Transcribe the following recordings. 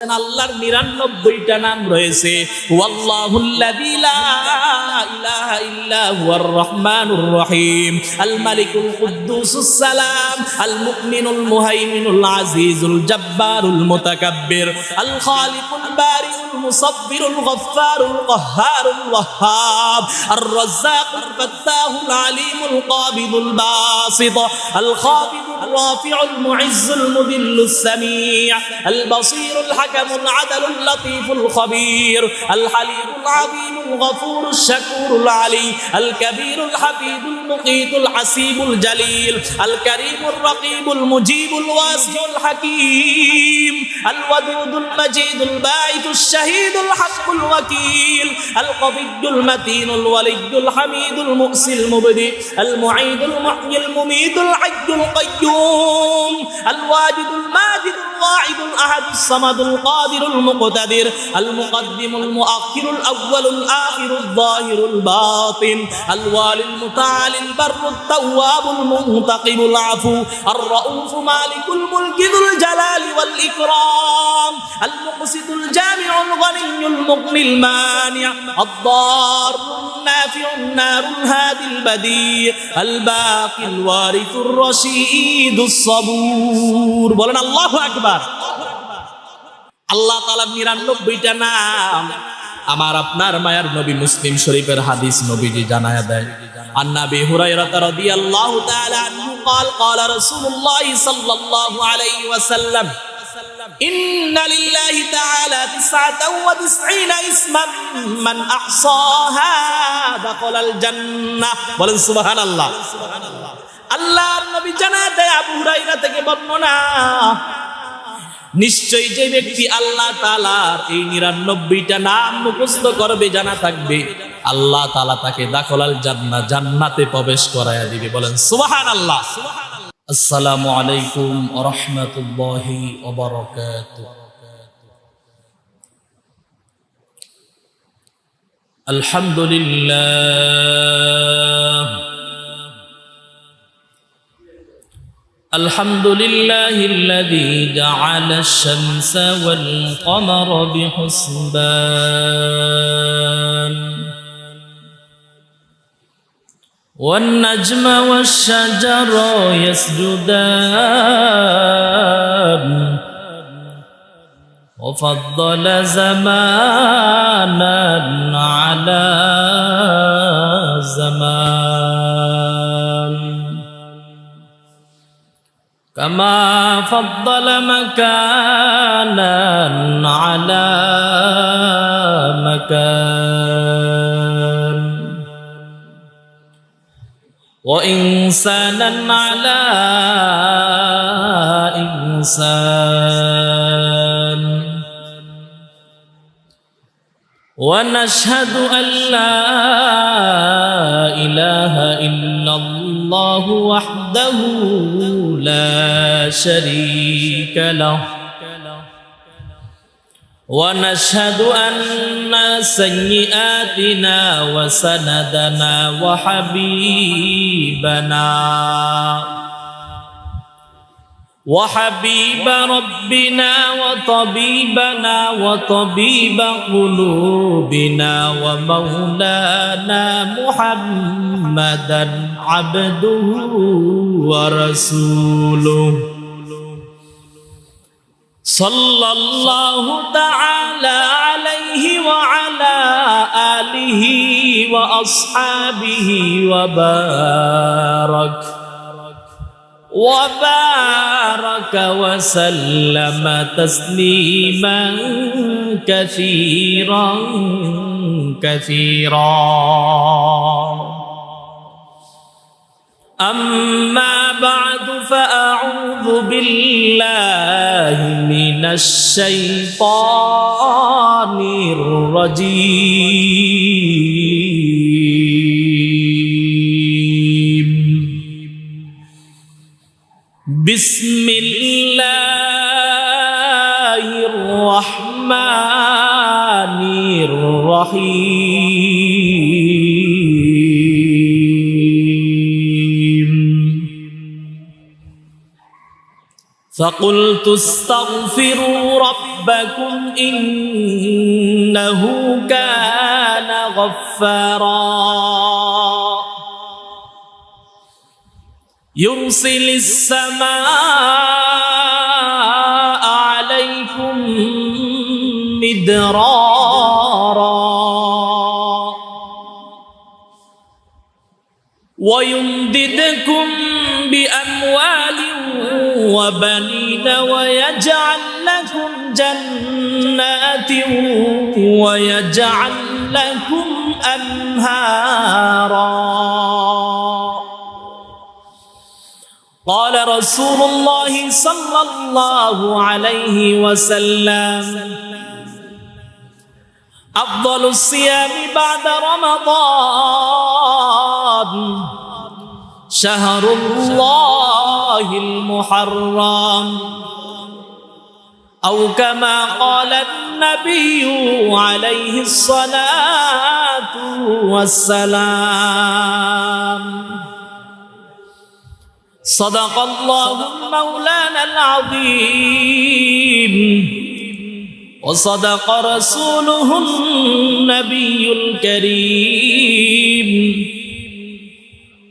আল্লাহর ৯৯টা নাম রয়েছে। ওয়াল্লাহুল্লাযী লা ইলাহা ইল্লা হুয়ার রহমানুর রহিম, আল মালিকুল কুদ্দুসুস সালাম, আল মুমিনুল মুহাইমিনুল আজিজুল জব্বারুল মুতাকাব্বির, আল খালিকুল বারিউল মুসাব্বিরুল গফফারুল কাহ্হারুল ওয়াহ্হাব, আর রাজ্জাকুল ফাত্তাহুল আলিমুল কাবিদুল বাসিত, আল খাবিদুর রাফিউল মুইজ্জুল মুদিল্লুস সামি', আল বাসীরুল الحكم العدل اللطيف الخبير، الحليم العظيم الغفور الشكور العلي، الكبير الحفيظ المقيت الحسيب الجليل، الكريم الرقيب المجيب الواسع الحكيم، الودود المجيد الباعث الشهيد الحق الوكيل، القوي المتين الولي الحميد المؤسي المبدئ المعيد المحيي المميت الحي القيوم، الواجد الماجد الواحد الأحد الصمد القادر المقتدر المقدم المؤخر الأول الآخر الظاهر الباطن الوالي المتعالي البر التواب المنتقم العفو الرؤوف مالك الملك ذو الجلال والإكرام المقسط الجامع الغني المغني المانع الضار النافع النار الهادي البديع الباقي الوارث الرشيد الصبور বলেন আল্লাহু আকবার। আল্লাহ তাআলার ৯৯টা নাম আমার আপনার মায়ার নবী মুসলিম শরীফের হাদিস নবীজি জানায়া দেয়। আন নবী হুরায়রা রাদিয়াল্লাহু তাআলা আনহু قال قال رسول الله صلى الله عليه وسلم إن لله تعالى 99 اسما من أحصاها دخل الجنة বলেন সুবহানাল্লাহ। আল্লাহর নবী জানায়া দেয় আবু হুরায়রা থেকে বর্ণনা, নিশ্চয়ই যে ব্যক্তি আল্লাহ তাআলার এই ৯৯টা নাম মুখস্থ করবে, জানা থাকবে, আল্লাহ তাআলা তাকে দাখলাল জান্নাহ, জান্নাতে প্রবেশ করায়া দিবে। বলেন সুবহানাল্লাহ। আসসালামু আলাইকুম ওয়া রাহমাতুল্লাহি ওয়া বারাকাতুহু। আলহামদুলিল্লাহ الحمد لله الذي جعل الشمس والقمر بحسبان والنجم والشجر يسجدان وفضل زمانا على زمان كما فضل مكانا على مكان وإنسانا على إنسان ونشهد أن لا إله إلا الله وحده لا شريك له ونشهد أن سيئاتنا وسندنا وحبيب ربنا وطبيبنا وطبيب قلوبنا ومولانا محمدا عبده ورسوله صلى الله تعالى عليه وعلى آله وأصحابه وبارك وسلم تسليما كثيرا أما بعد فأعوذ بالله من الشيطان الرجيم بسم الله الرحمن الرحيم فقلت استغفروا ربكم ربكم إنه كان غفارا يرسل السماء عليكم مدرارا ويمددكم بأموال وبنين ويجعل لكم جنات ويجعل لكم أنهارا قال رسول الله صلى الله عليه وسلم أفضل الصيام بعد رمضان شهر الله المحرم أو كما قال النبي عليه الصلاة والسلام صدق الله مولانا العظيم وصدق رسوله النبي الكريم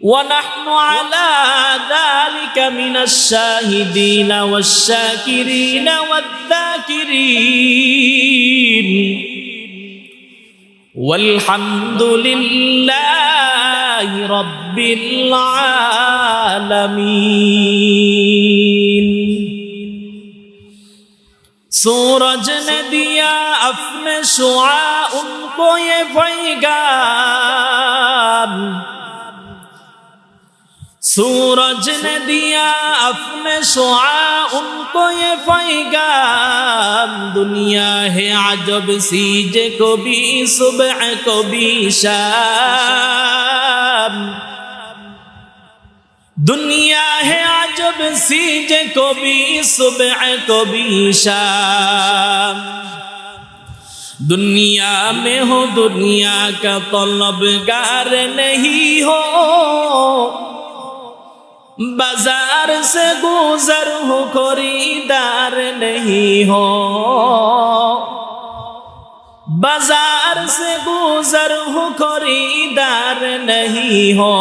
ونحن على ذلك من الشاهدين والشاكرين والذاكرين والحمد لله رب العالمين सूरज ने दिया अपने शुआ उनको ये पैगाम सूरज ने दिया अपने शुआ उनको ये पैगाम दुनिया है अजब सी जे कभी सुबह कभी शाम दुनिया है अजब सी जे कभी सुबह कभी शाम दुनिया में हो दुनिया का तलबगार नहीं हो बाजार से गुजर हो खरीदार नहीं हो बाजार से गुजर हो खरीदार नहीं हो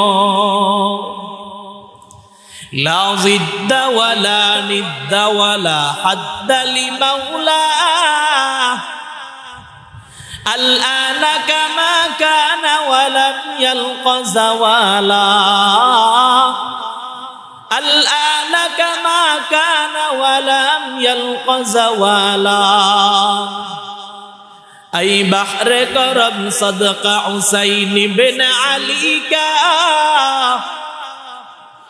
لا ضد ولا ند ولا حد لمولاه الآن كما كان ولم يلق زوالا الآن كما كان ولم يلق زوالا أي بحر کرم صدق حسین بن علی کا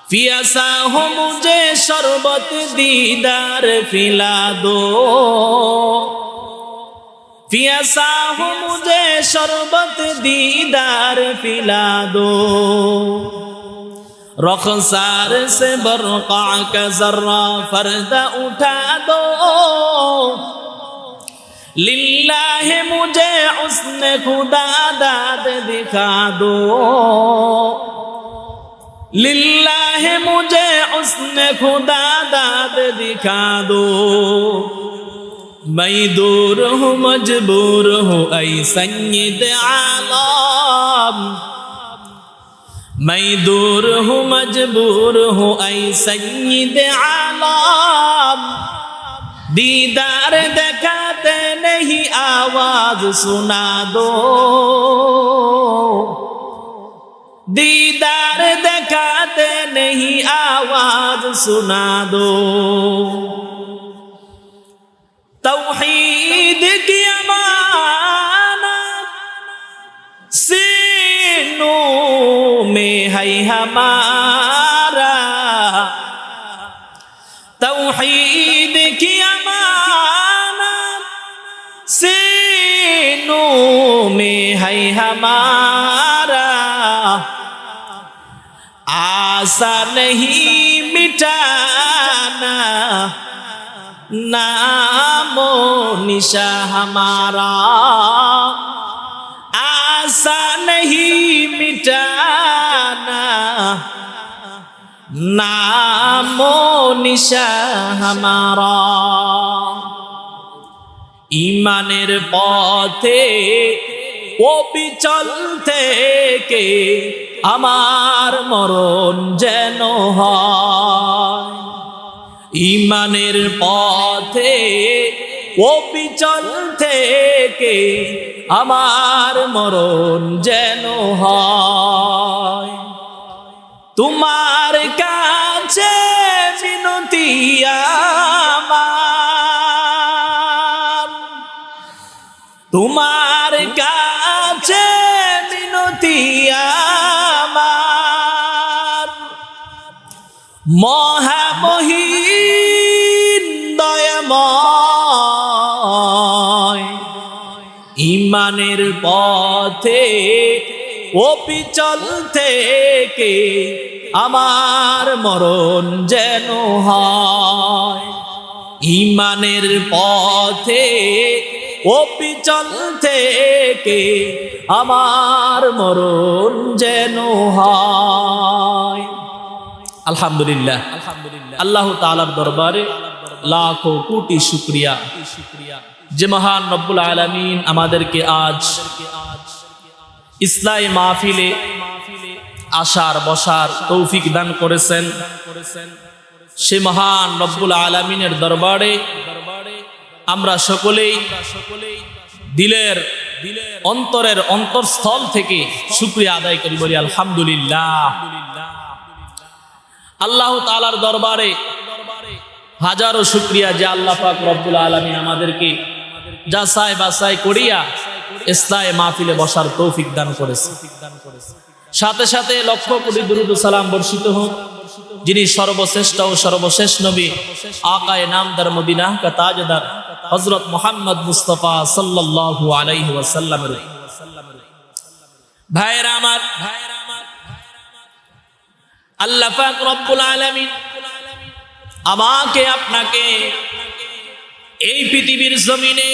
पियासा हो मुझे शरबत दीदार पिला दो पियासा हो मुझे शरबत दीदार पिला दो रखसार से बरक़ा का जर्रा फर्दा उठा दो लिल्लाह मुझे उसने खुदा दाद दिखा दो लिल्लाह मुझे उसने खुदा दाद दिखा दो मैं दूर हूँ मजबूर हूँ ऐ सय्यद आलम मैं दूर हूँ मजबूर हूँ ऐ सय्यद आलम दीदार दिखाते नहीं आवाज सुना दो दीदार दिखाते नहीं आवाज सुना दो तौहीद की अमानत सीनों में है हमारा तौहीद की अमानत सीनों में है हमारा आशा नहीं मिटाना नामो निशा हमारा आशा नहीं मिटाना नामो निशा हमारा ইমানের পথে অবিচল থেকে আমার মরণ যেন হয়। ইমানের পথে অবিচল থেকে আমার মরণ যেন হয়। তোমার কাছে বিনতি আমার, তোমার কাছে বিনতি আমার, মহামহিম দয়াময়। ইমানের পথে অবিচল থেকে আমার মরণ যেন হয়। ইমানের পথে অবিচল থেকে আমার মরণ যেন হয়। আলহামদুলিল্লাহ, আল্লাহ তাআলার দরবারে লাখো কোটি শুকরিয়া যে মহান রব্বুল আলামিন আমাদেরকে আজ ইসলামী মাহফিলে আসার বসার তৌফিক দান করেছেন। সে মহান রব্বুল আলামিনের দরবারে আমরা সকলেই দিলের অন্তরের অন্তরস্থল থেকে শুকরিয়া আদায় করি, বলি আলহামদুলিল্লাহ। আল্লাহ তাআলার দরবারে হাজারো শুকরিয়া যে আল্লাহ পাক রব্বুল আলামিন আমাদেরকে যাচাই বাছাই করিয়া ইসলামী মাহফিলে বসার তৌফিক দান করেছে। সাথে সাথে লক্ষ কোটি দুরূদ ও সালাম বর্ষিত হোক যিনি সর্বশ্রেষ্ঠ ও সর্বশেষ নবী আকায়ে নামদার মদিনা কা তাজদার হযরত মুহাম্মদ মুস্তাফা সাল্লাল্লাহু আলাইহি ওয়াসাল্লামের। ভাইরা আমার, আল্লাহ পাক রব্বুল আলামিন আমাকে আপনাকে এই পৃথিবীর জমিনে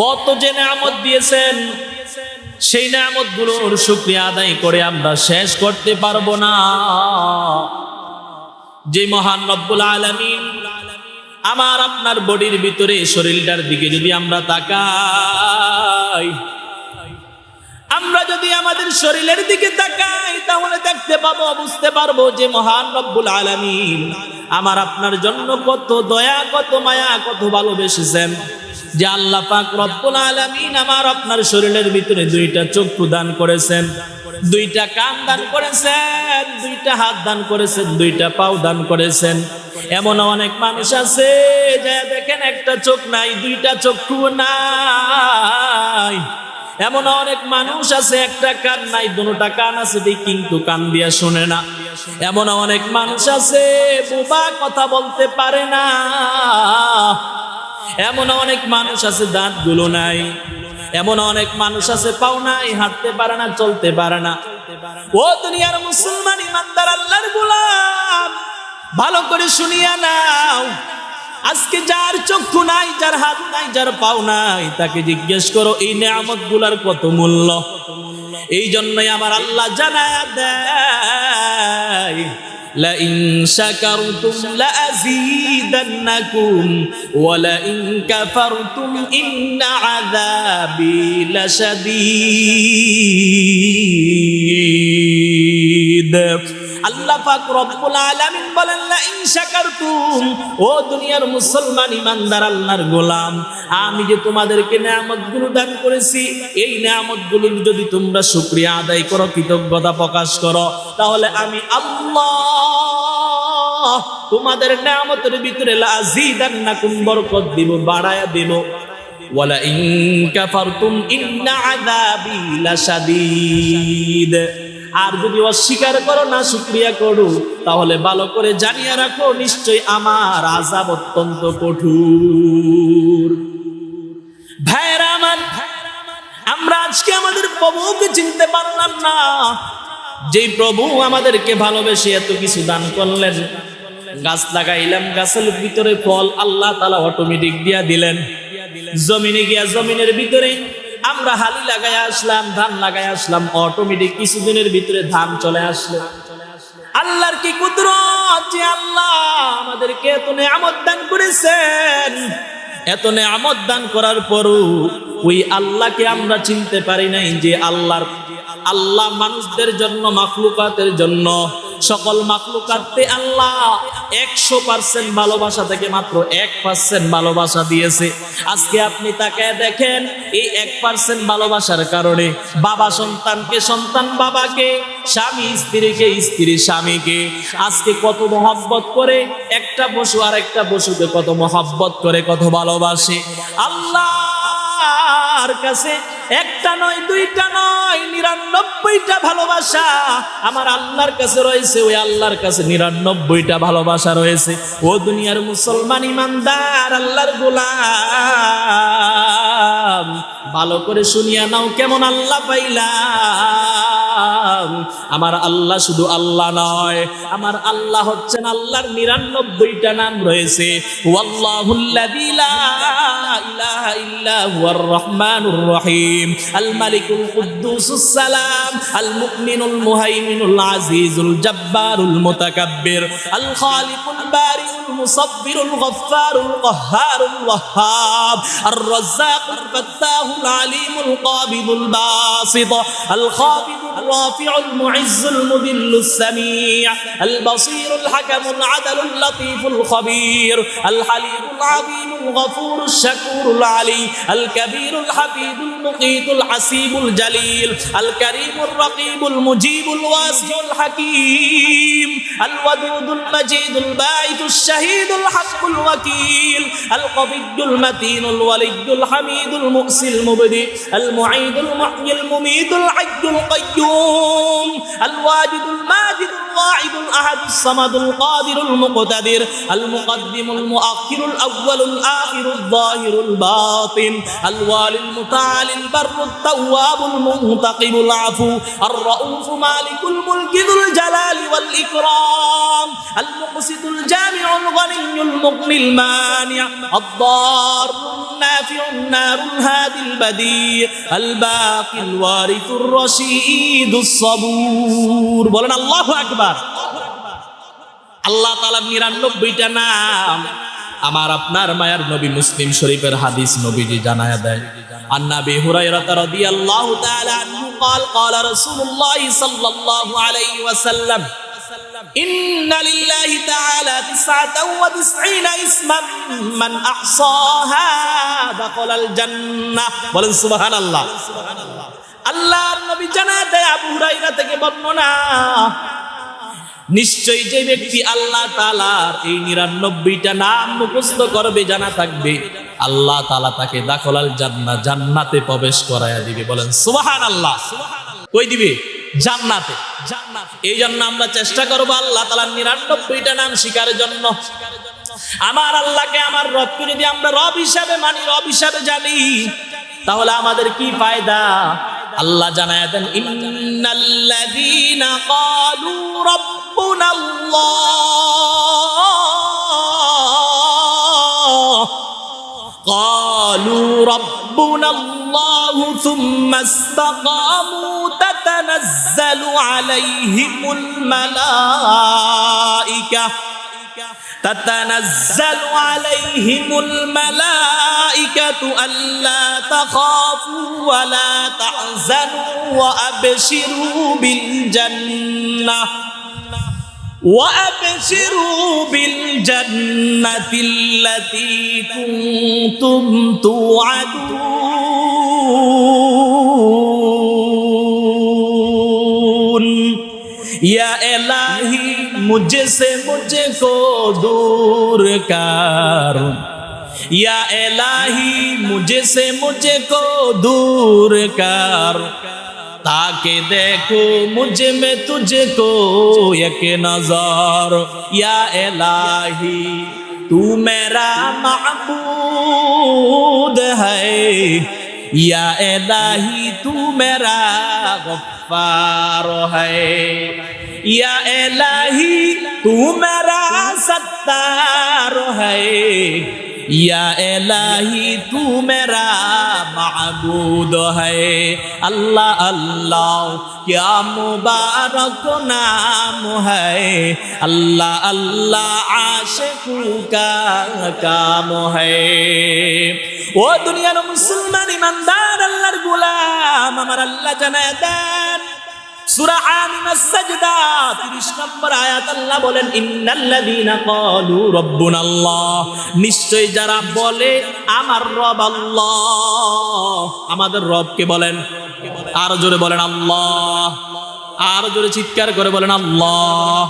কত যে নিয়ামত দিয়েছেন, সেই নিয়ামতগুলোর শুকরিয়া আদায় করে আমরা শেষ করতে পারবো না। যে মহান রব্বুল আলামিন আমার আপনার বডির ভিতরে শরীরটার দিকে যদি আমরা তাকাই, আমরা যদি আমাদের শরীরের দিকে তাকাই তাহলে দেখতে পাবো, বুঝতে পারবো যে মহান রব্বুল আলামিন আমার আপনার জন্য কত দয়া, কত মায়া, কত ভালোবেসেছেন। যে আল্লাহ পাক রব্বুল আলামিন আমার আপনার শরীরের ভিতরে দুইটা চক্ষু দান করেছেন, দুইটা কান দান করেছেন, দুইটা হাত দান করেছেন, দুইটা পাও দান করেছেন। এমন অনেক মানুষ আছে যে দেখেন একটা চোখ নাই, দুইটা চক্ষু নাই। এমন অনেক মানুষ আছে একটা কান নাই, দুটো কান আছে কিন্তু কান দিয়া শুনে না। এমন অনেক মানুষ আছে বোবা, কথা বলতে পারে না। এমন অনেক মানুষ আছে দাঁতগুলো নাই। এমন অনেক মানুষ আছে পাও নাই, হাঁটতে পারে না, চলতে পারে না। ও দুনিয়ার মুসলমান ইমানদার আল্লাহর গোলাম, ভালো করে শুনিয়া নাও, আজকে যার চক্ষু নাই, যার হাত নাই, যার পাও নাই, তাকে জিজ্ঞেস করো এই নিয়ামত গুলার কত মূল্য। এই জন্যই আমার আল্লাহ জানায়া দেয়, লাইন শাকারতুম লাযীদান্নাকুম ওয়া লাইন কাফারতুম ইন্না আযাবি লাশাদীদ। আল্লাহ পাক রব্বুল আলামিন বলেন, লাইন শাকারতুম, ও দুনিয়ার মুসলমান ইমানদার আল্লাহর গোলাম, আমি যে তোমাদেরকে নিয়ামতগুলো দান করেছি, এই নিয়ামতগুলোর যদি তোমরা শুকরিয়া আদায় করো, কৃতজ্ঞতা প্রকাশ করো, তাহলে আমি আল্লাহ তোমাদের নিয়ামতের ভিতরে লাযীদান্নাকুম বরকত দিব, বাড়ায়া দেব। ওয়া লাইন কাফারতুম ইন্না আযাবি লাশাদীদ। আর যদি অস্বীকার করো, না শুকরিয়া করো, তাহলে ভালো করে জানিয়ে রাখো নিশ্চয় আমার আযাব অত্যন্ত কঠোর। ভাইরা আমার, আমরা আজকে আমাদের প্রভুকে চিনতে পারলাম না। যেই প্রভু আমাদেরকে ভালোবেসে এত কিছু দান করলেন, গাছ লাগাইলাম, গাছের ভিতরে ফল আল্লাহ তাআলা অটোমেটিক দিয়া দিলেন। জমিনে গিয়া জমিনের ভিতরে আমরা হালি লাগাই আসলাম, ধান লাগাই আসলাম, অটোমেটিক কিছুদিনের ভিতরে ধান চলে আসলো। আল্লাহর কি কুদরত যে আল্লাহ আমাদেরকে এত নিয়ামত দান করেছেন। এত নেয়ামত দান করার পরও ওই আল্লাহকে আমরা চিনতে পারি নাই যে আল্লাহ মানুষদের জন্য, মাখলুকাতের জন্য, সকল মাখলুকাতে আল্লাহ 100% ভালোবাসা থেকে মাত্র 1% ভালোবাসা দিয়েছে। আজকে আপনি তাকায় দেখেন, এই 1% ভালোবাসার কারণে বাবা সন্তানকে, সন্তান বাবাকে, স্বামী স্ত্রীকে, স্ত্রী স্বামীকে আজকে কত মহব্বত করে, একটা পশু আর একটা পশুকে কত মহব্বত করে, কত ভালোবাসে। আল্লাহর কাছে একটা নয়, দুইটা নয়, 99টা ভালোবাসা আমার আল্লাহর কাছে রয়েছে। ওই আল্লাহর কাছে 99টা ভালোবাসা রয়েছে। ও দুনিয়ার মুসলমান ইমানদার আল্লাহর গোলাম, ভালো করে শুনিয়া নাও কেমন আল্লাহ পাইলাম। আমার আল্লাহ শুধু আল্লাহ নয়, আমার আল্লাহ হচ্ছেন, আল্লাহর 99টা নাম রয়েছে। ওয়াল্লাহুল্লাযী লা ইলাহা ইল্লা হুয়ার রহমানুর রহিম, আল মালিকুল কুদ্দুসুস সালাম, আল মুমিনুল মুহাইমিনুল আজিজুল জব্বারুল মুতাকাব্বির, আল খালিকুল বারিউল মুসাব্বিরুল গফফারুল কাহ্হারুল ওয়াহ্হাব, আর রাজ্জাকুল ফাত্তাহুল আলিমুল কাবিদুল বাসিত, আল খাবিদুর রাফিউল মুইজ্জুল মুদিল্লুস সামি', আল বাসীরুল হাকামুল আদালুল লতীফুল খবীর, আল হালিমুল আযীমুল গফুরুশ শাকুরুল আলী, আল কাবীরুল হাফিদুল মুকীতুল আসিবুল জালিল, আল কারীমুর রাকীবুল মুজিবুল ওয়াসিউল হাকীম, আল ওয়াদুদুল মাজিদুল বাঈতুশ শাহীদুল হাক্কুল ওয়াকিল, আল কবিয়্যুল মাতিনুল ওয়ালিয়্যুল হামিদুল মুহসিল মুবদি, আল মুঈদুল মুহয়িল মুমীতুল হাইয়ুল কাইয়্যুম, আল ওয়াজিদুল মাজিদুল ওয়াহিদুল আহাদুস সামাদুল কাদিরুল মুকতাদির, আল মুকদ্দিমুল মুআখিরুল আউওয়ালুল আখিরুল যাহিরুল বাতিন, আল ওয়ালিল মুতাআলিল বাররুত তাওয়াবুল মুনতাকিবুল আফু, আর রাউফু মালিকুল মুলকি যুল জালালি ওয়াল ইকরাম, আল মুকসিতুল জামিউল গনিয়্যুল মুগনিল মানি', আদ-দারুন নাফিউন নারুল হাদিল বাদি', আল বাকিল ওয়ারিসুর রশীদুস সাবুর। বলেন আল্লাহু আকবার। আল্লাহ তাআলার 99টা নাম আমার আপনার মায়ার নবী মুসলিম শরীফের হাদিস নবীজি জানায়া দেয়। আন নবী হুরায়রা রাদিয়াল্লাহু তাআলা আনহু قال قال رسول الله صلى الله عليه وسلم إن لله تعالى 99 اسما من أحصاها دخل الجنة। বলেন সুবহানাল্লাহ। আল্লাহর নবী জানায়া দেয় আবু হুরায়রা থেকে বর্ণনা, নিশ্চয়ই যে ব্যক্তি আল্লাহ তাআলার এই 99টা নাম মুখস্থ করবে, জানা থাকবে, আল্লাহ তাআলা তাকে দাখলাল জান্নাহ, জান্নাতে প্রবেশ করায়া দিবে। বলেন সুবহানাল্লাহ। কই দিবে? জান্নাতে। এই জন্য আমরা চেষ্টা করব আল্লাহ তাআলার 99টা নাম শিকারের জন্য। আমার আল্লাহকে, আমার রবকে যদি আমরা রব হিসাবে মানি, রব হিসাবে জানি, তাহলে আমাদের কি ফায়দা? আল্লাহ জানায়া দেন, ইন্নাল্লাযীনা ক্বালু রাব্বুনাল্লাহ ক্বালু রাব্বুনাল্লাহু সুম্মা ইসতাকামু তাতানাজ্জালু আলাইহিমুল মালায়েকা تتنزل عليهم الملائكة ألا تخافوا ولا تحزنوا وأبشروا بالجنة التي كنتم توعدون या इलाही मुझसे मुझको दूर कर, या इलाही मुझसे मुझको दूर कर, ताकि देखो मुझ में तुझको एक नजर, या इलाही तू मेरा माबूद है, या इलाही तू मेरा गफ्फार है, या इलाही तू मेरा सत्तार है, या इलाही तू मेरा माबूद है। अल्लाह अल्लाह क्या मुबारक नाम है। अल्लाह अल्लाह आशिकों का काम है। ओ दुनियार मुसलमान ईमानदार अल्लाहर গোলাম আমার আল্লাহ জানায় দেন সূরা আমিনাস সাজদা 30 নম্বর আয়াত আল্লাহ বলেন ইন্নাল্লাযীনা ক্বালু রাব্বুনাল্লাহ, নিশ্চয় যারা বলে আমার রব আল্লাহ। আমাদের রবকে বলেন, আর জোরে বলেন আল্লাহ, আর জোরে চিৎকার করে বলেন আল্লাহ।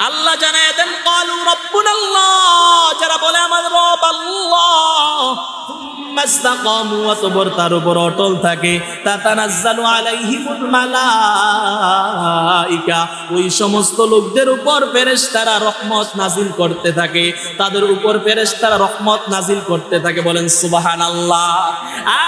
আল্লাহ জানায় দেন ক্বালু রাব্বুনাল্লাহ, যারা বলে আমার রব আল্লাহ, মাস্তাকামু অতঃপর তার উপর অটল থাকে, তাতানাজ্জালু আলাইহিমুল মালাইকা, ওই সমস্ত লোকদের উপর ফেরেশতারা রহমত নাজিল করতে থাকে, তাদের উপর ফেরেশতারা রহমত নাজিল করতে থাকে। বলেন সুবহানাল্লাহ।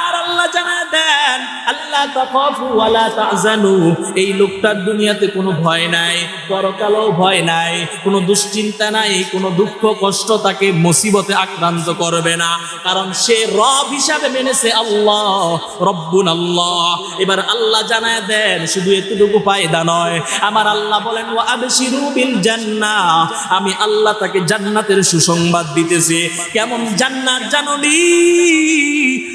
আর আল্লাহ জানায় দেন আল্লাহ তাখাফু ওয়ালা তাহজানু, এই লোকটার দুনিয়াতে কোনো ভয় নাই, পরকালেও ভয় নাই, কোনো দুশ্চিন্তা নাই, কোনো দুঃখ কষ্ট তাকে মুসিবতে আক্রান্ত করবে না, কারণ সে রব হিসাবে মেনেছে আল্লাহ রব্বুন আল্লাহ। এবার আল্লাহ জানায় দেন শুধু এতটুকু ফায়দা নয়, আমার আল্লাহ বলেন ওয়া আবশিরু বিল জান্নাহ, আমি আল্লাহ তাকে জান্নাতের সুসংবাদ দিতেছি। কেমন জান্নাত জানোনি?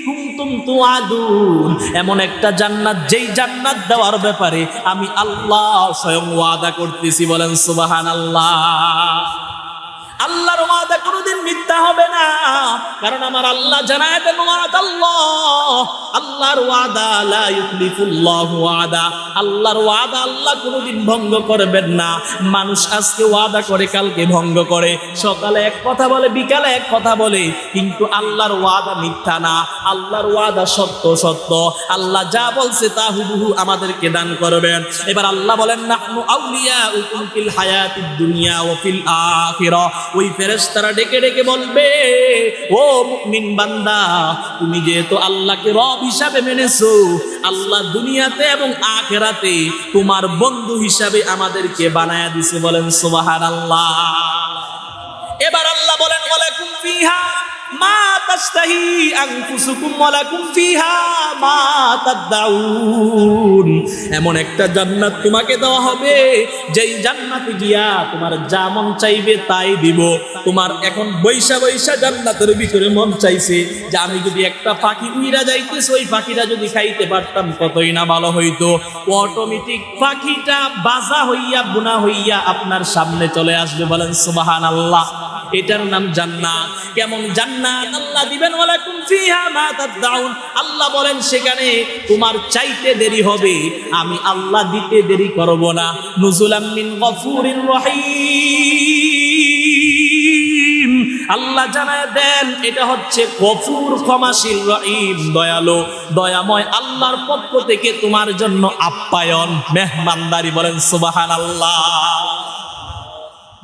কুনতুম তুআদুন, এমন একটা জান্নাত যেই জান্নাত দেওয়ার ব্যাপারে আমি আল্লাহ স্বয়ং ওয়াদা করতেছি। বলেন সুবহানাল্লাহ। আল্লাহর ওয়াদা কোনোদিন মিথ্যা হবে না, কারণ আমার আল্লাহ জানায় দেন ওয়াদাল্লাহ, আল্লাহর ওয়াদা লা ইউখলিফুল্লাহু ওয়াদা, আল্লাহর ওয়াদা আল্লাহ কোনোদিন ভঙ্গ করবেন না। মানুষ আজকে ওয়াদা করে কালকে ভঙ্গ করে, সকালে এক কথা বলে বিকালে এক কথা বলে, কিন্তু আল্লাহর ওয়াদা মিথ্যা না, আল্লাহর ওয়াদা সত্য সত্য। আল্লাহ যা বলছে তা হুবহু আমাদেরকে দান করবেন। এবার আল্লাহ বলেন নাহনু আউলিয়াউকুম ফিল হায়াতিদ দুনিয়া ওয়া ফিল আখিরাহ, ওই ফেরেশতারা ডেকে ডেকে বলবে ও মুমিন বান্দা, তুমি যেহেতু আল্লাহকে রব হিসাবে মেনেছো, আল্লাহ দুনিয়াতে এবং আখিরাতে তোমার বন্ধু হিসাবে আমাদেরকে বানায়া দিয়েছে। বলেন সুবহানাল্লাহ। এবার আল্লাহ বলেন ওয়ালাকুম ফিহা মা তাশতাহি আনফুসুকুম ওয়ালাকুম ফিহা মা তাদউন, এমন একটা জান্নাত তোমাকে দেওয়া হবে যেই জান্নাতে গিয়া তোমার যা মন চাইবে তাই দিব। তোমার এখন বৈশা বৈশা জান্নাতের ভিতরে মন চাইছে যে আমি যদি একটা পাখি উইরা যাইতেছে, ওই পাখিটা যদি খাইতে পারতাম কতই না ভালো হইতো। অটোমেটিক পাখিটা বাজা হইয়া বুনা হইয়া আপনার সামনে চলে আসবে। বলেন সুবহানাল্লাহ। এটার নাম জান্নাত। কেমন জান্নাত আল্লাহ দিবেন? ওয়ালাকুম ফিহা মা তাদউন, আল্লাহ বলেন সেখানে তোমার চাইতে দেরি হবে, আমি আল্লাহ দিতে দেরি করব না। নুজুলাম মিন গফুরির রহিম, আল্লাহ জানায় দেন এটা হচ্ছে গফুর ক্ষমাশীল, রহিম দয়ালু দয়াময় আল্লাহর পক্ষ থেকে তোমার জন্য আপ্যায়ন মেহমানদারি। বলেন সুবহানাল্লাহ।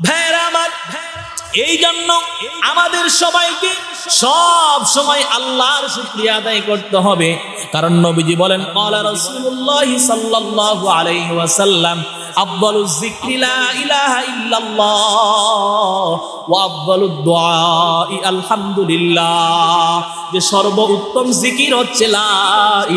ভাইরা আমার, এই জন্য আমাদের সবাইকে সব সময় আল্লাহর শুকরিয়া আদায় করতে হবে, কারণ নবীজি বলেন ক্বালা রাসূলুল্লাহ সাল্লাল্লাহু আলাইহি ওয়াসাল্লাম আফদালুজ যিকরি লা ইলাহা ইল্লাল্লাহ ওয়া আফদালুদ দুআই আলহামদুলিল্লাহ, যে সর্বোত্তম জিকির হচ্ছে লা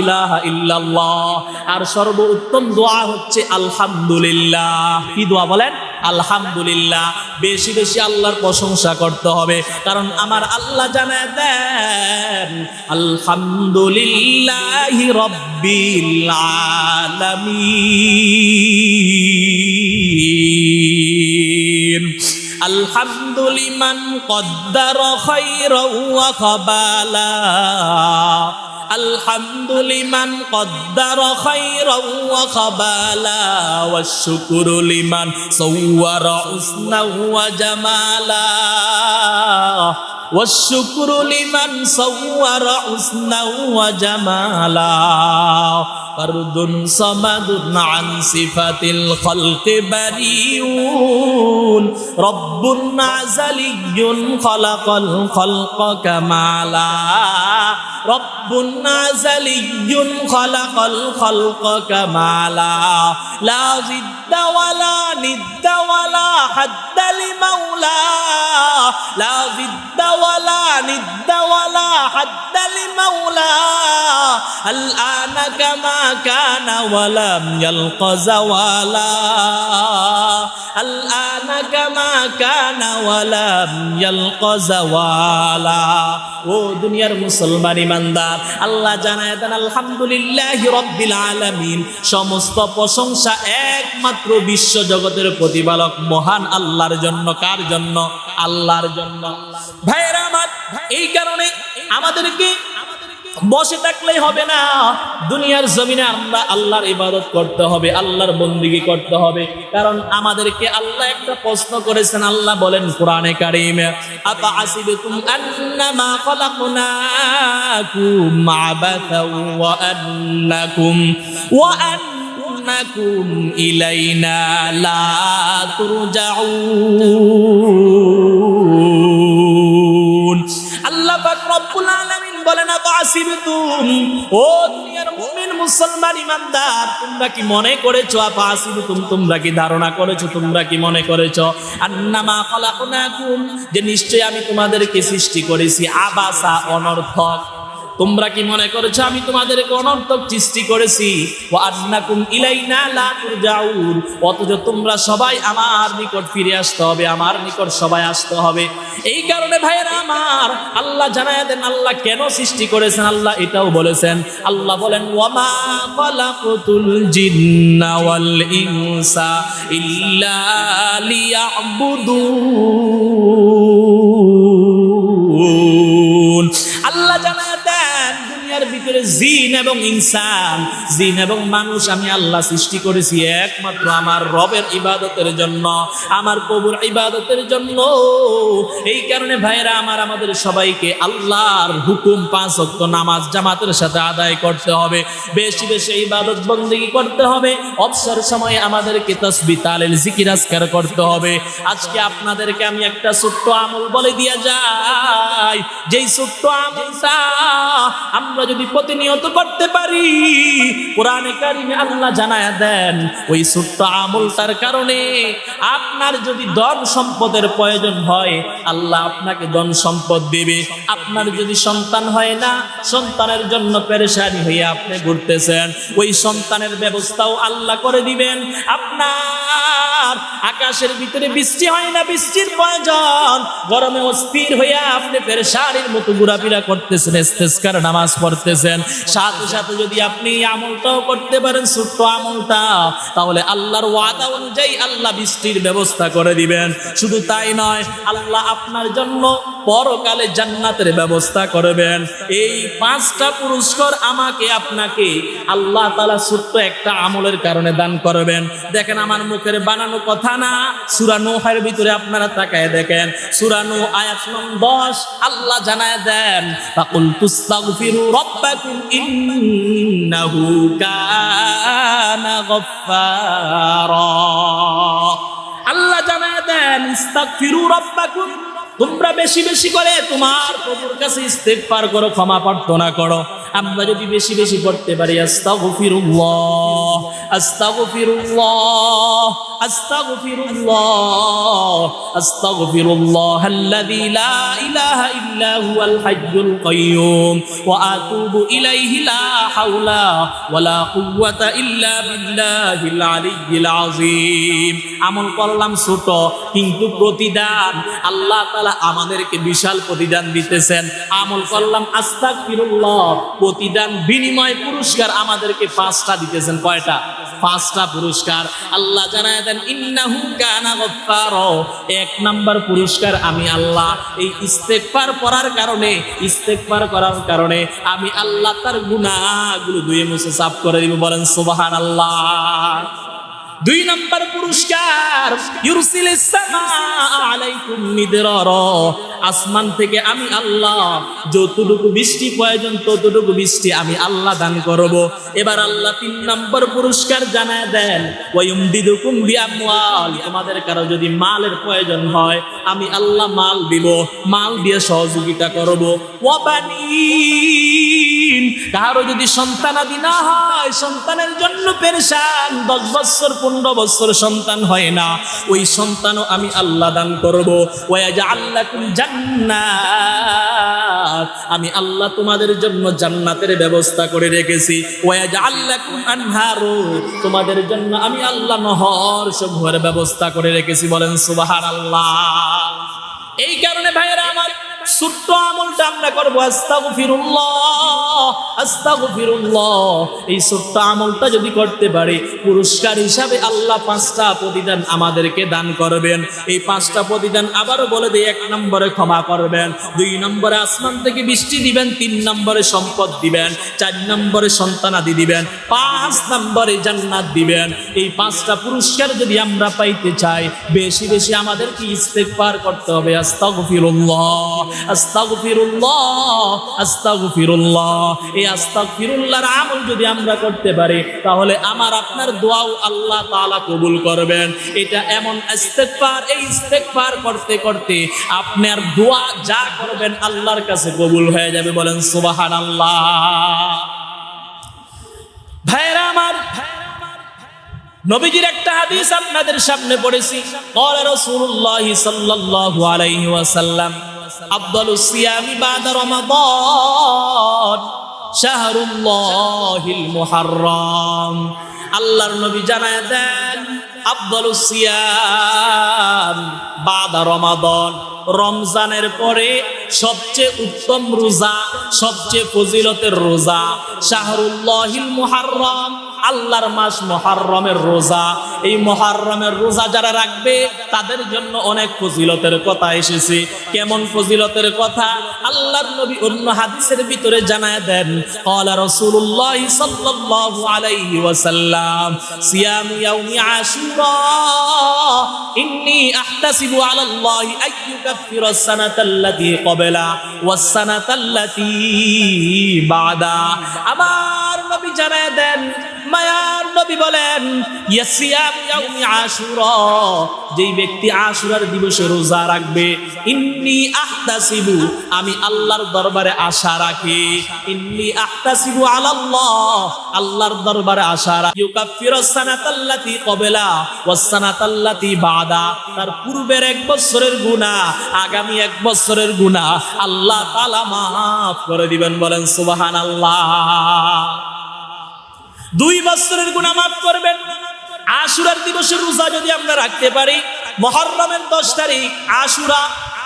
ইলাহা ইল্লাল্লাহ, আর সর্বোত্তম দোয়া হচ্ছে আলহামদুলিল্লাহ। কি দোয়া বলেন? আলহামদুলিল্লাহ। বেশি বেশি আল্লাহর প্রশংসা করতে হবে, কারণ আমার আল্লাহ জানায় দেন আলহামদুলিল্লাহি রাব্বিল আলামিন, আলহামদুলিমান কদ্দারা খায়রাও ওয়া কাবালা, আলহামদুলিমান কদ্দারা খায়রাও ওয়া কাবালা, ওয়াশ শুকরু লিমান সাওয়ারা হুসনাহু ওয়া জামালা, ওয়াশ শুকরু লিমান সাওয়ারা হুসনাহু ওয়া জামালা, ফারদুন সামাদুন আন সিফাতিল খালকি বারিউন, রব্বুন আযালিয়্যুন খালাকাল খালকা কামালা, রব্বুন আযালিয়্যুন খালাকাল খালকা কামালা লা জিদ্দা ওয়ালা নিদ্দা ওয়ালা হাদ্দা লিমাওলা লা জিদ্দা ওয়ালা নিদ্দা ওয়ালা হাদ্দা লিমাওলা আলআনা কামা কানা ওয়ালাম ইয়ালকা যাওয়ালা আলআনা কামা কানা ওয়ালাম ইয়ালকা যাওয়ালা। ও দুনিয়ার মুসলমান ইমানদার, আল্লাহ জানায় দেন আলহামদুলিল্লাহি রাব্বিল আলামিন, সমস্ত প্রশংসা একমাত্র বিশ্ব জগতের প্রতিপালক মহান আল্লাহর জন্য। কার জন্য? আল্লাহর জন্য। ভাইরা আমার, এই কারণে আমাদেরকে বসে থাকলেই হবে না, দুনিয়ার জমিনে আমরা আল্লাহর ইবাদত করতে হবে, আল্লাহর বন্দেগী করতে হবে। কারণ আমাদেরকে আল্লাহ একটা প্রশ্ন করেছেন। আল্লাহ বলেন কোরআনে কারীমে, আফা আসিবতুম আন্নামা খালাকনাকুম আবাসাও ওয়া আন্নাকুম ইলাইনা লা তুরজাউন। আল্লাহ পাক রব্বুল আলামিন বলেন, আফা আসিবতুম, ও দুনিয়ার মুমিন মুসলমান ইমানদার, তোমরা কি মনে করেছো? আফা আসিবতুম, তোমরা কি ধারণা করেছো, তোমরা কি মনে করেছো? আন্নামা খালাকনাকুম, যে নিশ্চয়ই আমি তোমাদেরকে সৃষ্টি করেছি আবাসা, অনর্থক। তোমরা কি মনে করেছো আমি তোমাদেরকে অনর্থক সৃষ্টি করেছি? ওয়া আন্নাকুম ইলাইনা লা তুরজাউন, অথচ তোমরা সবাই আমার নিকট ফিরে আসতে হবে, আমার নিকট সবাই আসতে হবে। এই কারণে ভাইরা আমার, আল্লাহ জানায় দেন আল্লাহ কেন সৃষ্টি করেছেন। আল্লাহ এটাও বলেছেন, আল্লাহ বলেন, ওয়ামা খালাকুতুল জিন্না ওয়াল ইনসা ইল্লা লিয়াবুদুন। আল্লাহ জানায় দেন দুনিয়ার ভিতরে জিন এবং ইনসান, জিন এবং মানুষ আমি আল্লাহ সৃষ্টি করেছি একমাত্র আমার রবের ইবাদতের জন্য, আমার প্রভুর ইবাদতের জন্য। এই কারণে ভাইরা আমার, আমাদের সবাইকে আল্লাহর হুকুম 5 ওয়াক্ত নামাজ জামাতের সাথে আদায় করতে হবে, বেশি বেশি ইবাদত বন্দেগী করতে হবে। অবসর সময়ে আমাদেরকে তাসবিহ তাহলিল জিকির আজকার করতে হবে। আজকে আপনাদেরকে আমি একটা ছোট্ট আমল বলে দিয়া যাই, যেই ছোট্ট আমলটা আমরা যদি প্রতিনিয়ত করতে পারি, কোরআনে কারিমে আল্লাহ জানায়া দেন ওই ছোট্ট আমলটার কারণে আপনার যদি ধন সম্পদের প্রয়োজন হয়, আল্লাহ আপনাকে ধন সম্পদ দেবে। আপনার যদি সন্তান হয় না, সন্তানের জন্য পেরেশানি হয়ে আপনি ঘুরতেছেন, ওই সন্তানের ব্যবস্থাও আল্লাহ করে দিবেন। আপনার আকাশের ভিতরে বৃষ্টি হয় না, বৃষ্টির প্রয়োজন, গরমে অস্থির হয়ে আপনি পেরেশানির মতো ঘোরাফেরা করতেছেন, ইস্তেসকার নামাজ পড়তেছেন, সাথে সাথে যদি আপনি আমলটাও করতে পারেন, ছোট্ট আমলটা, তাহলে আল্লাহর ওয়াদা অনুযায়ী আল্লাহ বৃষ্টির ব্যবস্থা করে দিবেন। শুধু তাই নয়, আল্লাহ আপনার জন্য পরকালে জান্নাতের ব্যবস্থা করবেন। এই 5টা পুরস্কার আমাকে আপনাকে আল্লাহ তাআলা ছোট্ট একটা আমলের কারণে দান করবেন। দেখেন, আমার মুখের বানানো কথা না, সূরা নূহের ভিতরে আপনারা তাকায় দেখেন, সূরা নূহ আয়াত নম্বর 10 আল্লাহ জানায় দেন, ফাকুল তুস্তাগফিরু রাব্বাকুম ইন্নাহু কানা গফফারা। আল্লাহ জানায় দেন, ইস্তাগফিরু রাব্বাকুম, তোমরা বেশি বেশি করে তোমার প্রভুর কাছে ইস্তেগফার করো, ক্ষমা প্রার্থনা করো। আমরা যদি বেশি বেশি পড়তে পারি, আস্তাগফিরুল্লাহ আস্তাগফিরুল্লাহ আস্তাগফিরুল্লাহ আস্তাগফিরুল্লাহ আল্লাযী লা ইলাহা ইল্লা হুয়াল হাইয়্যুল কাইয়্যুম ওয়া আতুবু ইলাইহি লা হাওলা ওয়ালা কুওয়াতা ইল্লা বিল্লাহিল আলিয়্যিল আযীম। আমল করলাম ছোট, কিন্তু প্রতিদান আল্লাহ তাআলা আমাদেরকে বিশাল প্রতিদান দিতেছেন। আমল করলাম আস্তাগফিরুল্লাহ, প্রতিদান বিনিময় পুরস্কার আমাদেরকে 5টা দিতেছেন। কয়টা? 5টা পুরস্কার। আল্লাহ জানায় দেন, ইন্নাহু কানা গফফারা, 1 নাম্বার পুরস্কার আমি আল্লাহ এই ইস্তেগফার করার কারণে আমি আল্লাহ তার গুনাহগুলো ধুয়ে মুছে সাফ করে দিব। বলেন সুবহানাল্লাহ। 2 নাম্বার পুরস্কার, ইউরসিলিস সামাআ আলাইকুম মিদরারা, আসমান থেকে আমি আল্লাহ যতটুকু বৃষ্টি প্রয়োজন ততটুকু বৃষ্টি আমি আল্লাহ দান করব। এবার আল্লাহ 3 নম্বর পুরস্কার জানায় দেন, ওয়ায়ুমদিদুকুম বিআমওয়াল, তোমাদের কারো যদি মালের প্রয়োজন হয় আমি আল্লাহ মাল দিব, মাল দিয়ে সহযোগিতা করব। ওয়াবানি, কারো যদি সন্তানাদি না হয়, সন্তানের জন্য পেরেশান, 10 বছর 15 বছর সন্তান হয় না, ওই সন্তানও আমি আল্লাহ দান করব। ওয়াজআল লাকুম জান্নাত, আমি আল্লাহ তোমাদের জন্য জান্নাতের ব্যবস্থা করে রেখেছি। ওয়াজআল লাকুম আনহারু, তোমাদের জন্য আমি আল্লাহ নহর সমূহের ব্যবস্থা করে রেখেছি। বলেন সুবহানাল্লাহ। এই কারণে ভাইয়েরা আমার, ছোট্ট আমলটা আমরা করবো আস্তাগফিরুল্লাহ, আস্তাগফিরুল্লাহ। এই ছোট্ট আমলটা যদি করতে পারি, পুরস্কার হিসাবে আল্লাহ 5টা প্রতিদান আমাদেরকে দান করবেন। এই 5টা প্রতিদান আবারও বলে দিই, 1 নম্বরে ক্ষমা করবেন, 2 নম্বরে আসমান থেকে বৃষ্টি দিবেন, 3 নম্বরে সম্পদ দিবেন, 4 নম্বরে সন্তানাদি দিবেন, 5 নম্বরে জান্নাত দিবেন। এই 5টা পুরস্কার যদি আমরা পাইতে চাই, বেশি বেশি আমাদেরকে ইস্তেগফার করতে হবে। আস্তাগফিরুল্লাহ, আস্তাগফিরুল্লাহ, আস্তাগফিরুল্লাহ। এই আস্তাগফিরুল্লাহর আমল যদি আমরা করতে পারি, তাহলে আমার আপনার দোয়াও আল্লাহ তাআলা কবুল করবেন। এটা এমন ইস্তেগফার, এই ইস্তেগফার করতে করতে আপনার দোয়া যা করবেন আল্লাহর কাছে কবুল হয়ে যাবে। বলেন সুবহানাল্লাহ। ভাইরা আমার, নবীজির একটা হাদিস আপনাদের সামনে পড়েছি। ক্বালা রাসূলুল্লাহ সাল্লাল্লাহু আলাইহি ওয়াসাল্লাম, আফদালুস সিয়ামি বাদা রমাদান শাহরুল্লাহিল মুহাররম। আল্লাহর নবী জানায় দেন, আফদালুস সিয়াম বাদা রমাদান, রমজানের পরে সবচেয়ে উত্তম রোজা, সবচেয়ে ফজিলতের রোজা শাহরুল্লাহিল মুহাররম, আল্লাহর মাস মুহাররমের রোজা। এই মুহাররমের রোজা যারা রাখবে তাদের জন্য অনেক ফজিলতের কথা এসেছে। কেমন ফজিলতের কথা? আল্লাহর নবী অন্য হাদিসের ভিতরে জানায় দেন, ক্বালা রাসূলুল্লাহ সাল্লাল্লাহু আলাইহি ওয়াসাল্লাম, সিয়ামু ইয়াউমি আশুরা ইন্নী আহতাসিবু আলাল্লাহি আইয়ুকাফিরাস সানাতাল্লাতী ক্বাবলা ওয়াস সানাতাল্লাতী বাদা। আমার নবী জানায় দেন, মায়ার নবী বলেন, ইয়াসিয়াম ইয়াউমি আশুরা, যেই ব্যক্তি আশুরার দিবসে রোজা রাখবে, ইন্নী আহতাসিবু, আমি আল্লাহর দরবারে আশা রাখি, ইন্নী আহতাসিবু আলাল্লাহ, আল্লাহর দরবারে আশা রাখি, ইউকাফিরাস সানাতাল্লাতী ক্বাবলা ওয়াস সানাতাল্লাতী বাদা, তার পূর্বের 1 বছরের গুনাহ, আগামী 1 বছরের গুনাহ আল্লাহ তাআলা মাফ করে দিবেন। বলেন সুবহানাল্লাহ। 2 বছরের গুনাহ মাফ করবেন। আশুরার দিবসের রোজা যদি আমরা রাখতে পারি, মুহররমের 10 তারিখ আশুরা,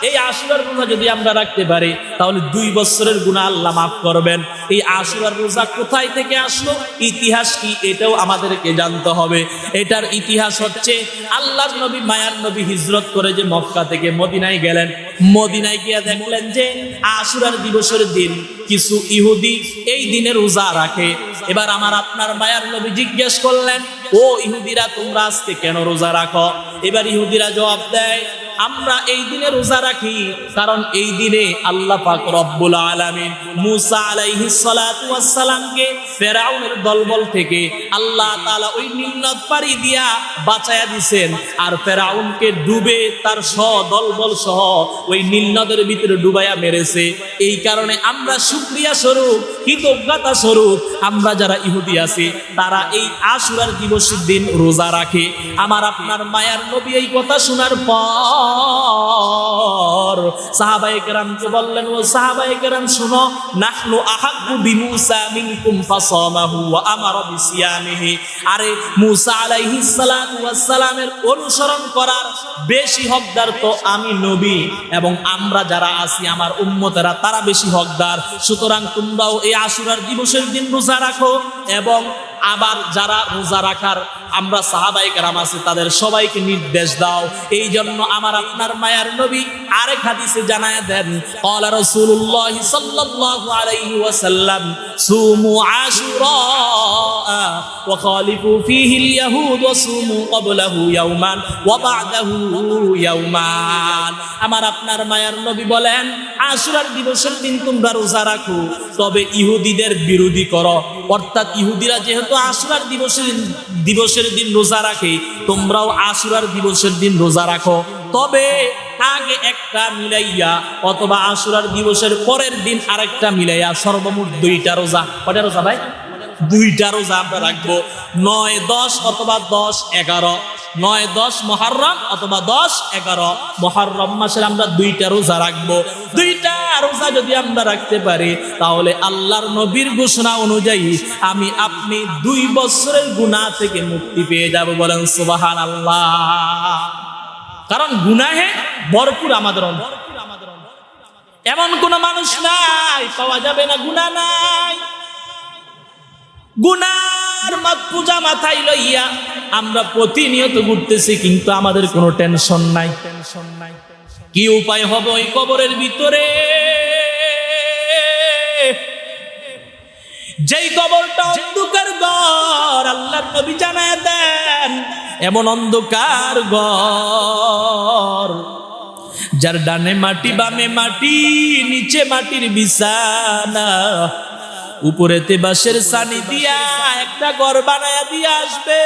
এই আশুরার রোজা যদি আমরা রাখতে পারি, তাহলে 2 বছরের গুনাহ আল্লাহ মাফ করবেন। এই আশুরার রোজা কোথায় থেকে আসলো, ইতিহাস কি, এটাও আমাদেরকে জানতে হবে। এটার ইতিহাস হচ্ছে, আল্লাহর নবী, মায়ার নবী হিজরত করে যে মক্কা থেকে মদিনায় গেলেন, মদিনায় গিয়ে দেখলেন যে আশুরার দিবসের দিন কিছু ইহুদি এই দিনে রোজা রাখে। এবার আমার আপনার মায়ার নবী জিজ্ঞেস করলেন, ও ইহুদিরা, তোমরা আজকে কেন রোজা রাখো? এবার ইহুদিরা জবাব দেয়, আমরা এই দিনে রোজা রাখি কারণ এই দিনে আল্লাহ পাক রব্বুল আলামিন মুসা আলাইহিস সালাতু ওয়াস সালামকে ফেরাউনের দলবল থেকে আল্লাহ তাআলা ওই নীল নদ পাড়ি দিয়া বাঁচায়া দিবেন, আর ফেরাউনকে ডুবে তার দলবল সহ ওই নীল নদের ভিতরে ডুবাইয়া মেরেছে। এই কারণে আমরা শুকরিয়া স্বরূপ, কৃতজ্ঞতা স্বরূপ আমরা যারা ইহুদি আছি তারা এই আশুরার দিবসের দিন রোজা রাখে। আমার আপনার মায়ার নবী এই কথা শোনার পর সাহাবায়ে কেরামকে বললেন, ও সাহাবায়ে কেরাম শুনো, নাহনু আহাক্কু বিমূসা মিনকুম ফাসামাহু ওয়া আমারা বিসিয়ামিহি। আরে মুসা আলাইহিস সালাতু ওয়াস সালামের অনুসরণ করার বেশি হকদার তো আমি নবী, এবং আমরা যারা আছি আমার উম্মতেরা তারা বেশি হকদার। সুতরাং তোমরাও এই আশুরার দিবসের দিন রোজা রাখো, এবং আবার যারা রোজা রাখার আমরা সাহাবায়ে কেরাম আছি তাদের সবাইকে নির্দেশ দাও। এই জন্য আমার আপনার মায়ার নবী আরেক হাদিসে জানায় দেন, ক্বালা রাসূলুল্লাহ সাল্লাল্লাহু আলাইহি ওয়াসাল্লাম, সুমু আশুরা ওয়া খালিফু ফীহি আল-ইয়াহুদ ওয়া সুমু ক্বাবলাহু ইয়াওমান ওয়া বা'দাহু ইয়াওমান। আমার আপনার মায়ার নবী বলেন, আশুরার দিবসের দিন তোমরা রোজা রাখো, তবে ইহুদিদের বিরোধী করো। অর্থাৎ ইহুদিরা যেহেতু আশুরার দিবসের দিন রোজা রাখে, তোমরাও আশুরার দিবসের দিন রোজা রাখো। তবে আগে একটা মিলাইয়া অথবা আশুরার দিবসের পরের দিন আরেকটা মিলাইয়া সর্বমোট 2টা রোজা। কয়টা রোজা ভাই? 2টা রোজা আমরা রাখবো। 9, 10 অথবা 10, 11, 9, 10 মুহররম অথবা 10, 11 মুহররম মাসের আমরা 2টা রোজা রাখবো। 2টা রোজা যদি আমরা রাখতে পারি তাহলে আল্লাহর নবীর ঘোষণা অনুযায়ী আমি আপনি 2 বছরের গুনাহ থেকে মুক্তি পেয়ে যাব। বলেন সুবহানাল্লাহ। কারণ গুনাহে ভরপুর আমাদের অন্তর। এমন কোন মানুষ নাই পাওয়া যাবে না গুনাহ নাই। গুনার পূজা মাথায় লইয়া আমরা প্রতিনিয়ত ঘুরতেছি, কিন্তু আমাদের কোনো টেনশন নাই। কি উপায় হবে ওই কবরের ভিতরে? যেই কবরটা অন্ধকার ঘর, আল্লাহর নবী জানায় দেন এমন অন্ধকার ঘর যার ডানে মাটি বামে মাটি, নিচে মাটির বিছানা, উপরেতে বাঁশের ছানি দিয়া একটা ঘর বানায়া দিয়ে আসবে।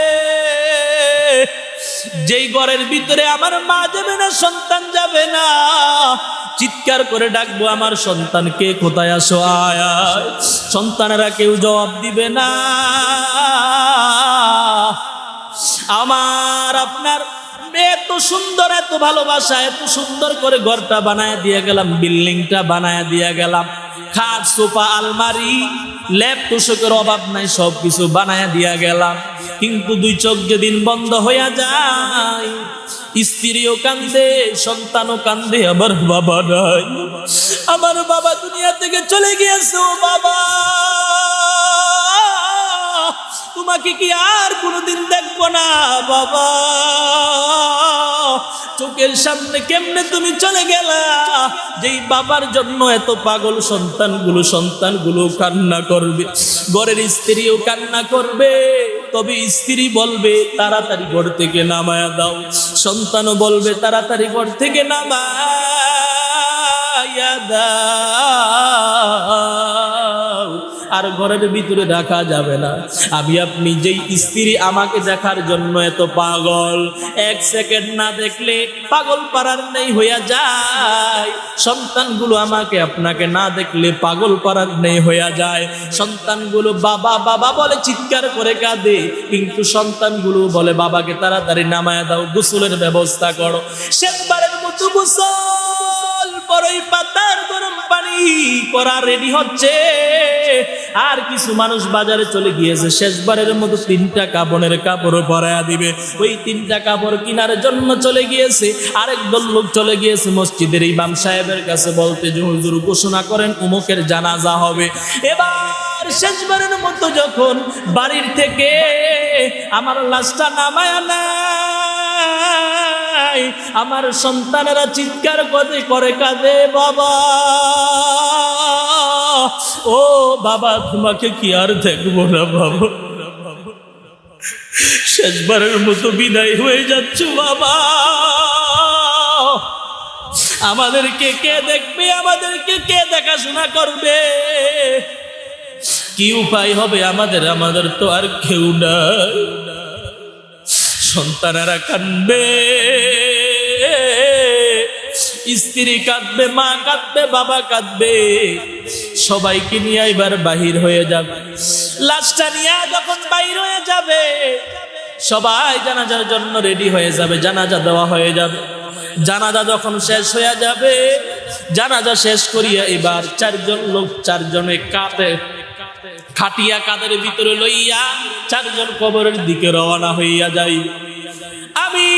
যেই ঘরের ভিতরে আমার মা যাবে না, সন্তান যাবে না। চিৎকার করে ডাকবো, আমার সন্তানকে, কোথায় আসো আয় আয়। সন্তানেরা কেউ জবাব দিবে না। আমার আপনার এত সুন্দর, এত ভালোবাসা, এত সুন্দর করে ঘরটা বানায় দিয়ে গেলাম, বিল্ডিংটা বানায় দিয়ে গেলাম, খাট সোফা আলমারি ল্যাপ তোষকের অভাব নাই, সবকিছু বানায় দিয়া গেলাম। কিন্তু 2 চোখ যেদিন বন্ধ হইয়া যায়, স্ত্রীও কান্দে, সন্তানও কান্দে, আমার বাবা নাই, আমার বাবা দুনিয়া থেকে চলে গিয়েছে। ও বাবা, তোমাকে কি আর কোনোদিন দেখবো না বাবা? চোখের সামনে কেমনে তুমি চলে গেলা? যেই বাবার জন্য এত পাগল সন্তানগুলো কান্না করবে, ঘরের স্ত্রীও কান্না করবে। তবে স্ত্রী বলবে তাড়াতাড়ি ঘর থেকে নামায়া দাও, সন্তানও বলবে তাড়াতাড়ি ঘর থেকে নামায়া দাও। আর ঘরের ভিতরে রাখা যাবে না। আমি আপনি যেই স্ত্রী আমাকে দেখার জন্য এত পাগল, 1 সেকেন্ড না দেখলে পাগল পারার নেই হইয়া যায়। সন্তানগুলো আমাকে আপনাকে না দেখলে পাগল পারার নেই হইয়া যায়। সন্তানগুলো বাবা বাবা বলে চিৎকার করে কাঁদে, কিন্তু সন্তানগুলো বলে বাবাকে তাড়াতাড়ি নামায়া দাও, গোসলের ব্যবস্থা করো। শেষবারের মতো গোসল, বড়ই পাতার গরম পানি করা রেডি হচ্ছে। আর কিছু মানুষ বাজারে চলে গিয়েছে, শেষবারের মতো 3টা কাপড়ের কাপড় পরায়া দিবে। ওই 3টা কাপড় কেনার জন্য চলে গিয়েছে। আরেক দল লোক চলে গিয়েছে মসজিদের ইমাম সাহেবের কাছে বলতে, যে হুজুর ঘোষণা করেন অমুকের জানাজা হবে। এবার শেষবারের মতো যখন বাড়ির থেকে আমার লাশটা নামায়া নেয়, আমার সন্তানেরা চিৎকার করে কাঁদে, বাবা ও বাবা, তোমাকে কি আর দেখবো না বাবা, শেষবারের মতো বিদায় হয়ে যাচ্ছ বাবা। আমাদেরকে কে দেখবে? আমাদেরকে কে দেখাশোনা করবে? কি উপায় হবে আমাদের তো আর কেউ নাই। সন্তানেরা কাঁদবে, স্ত্রী কাঁদবে, মা কাঁদবে, বাবা কাঁদবে। সবাইকে নিয়ে এবার বাহির হয়ে যাবে। লাশটা নিয়ে যখন বাহির হয়ে যাবে, সবাই জানাজার জন্য রেডি হয়ে যাবে, জানাজা দেওয়া হয়ে যাবে। জানাজা যখন শেষ হয়ে যাবে, জানাজা শেষ করিয়া এবার 4 জন লোক 4 জনে খাটিয়া কাদের ভিতরে লইয়া 4 জন কবরের দিকে রওনা হইয়া যাই। আমি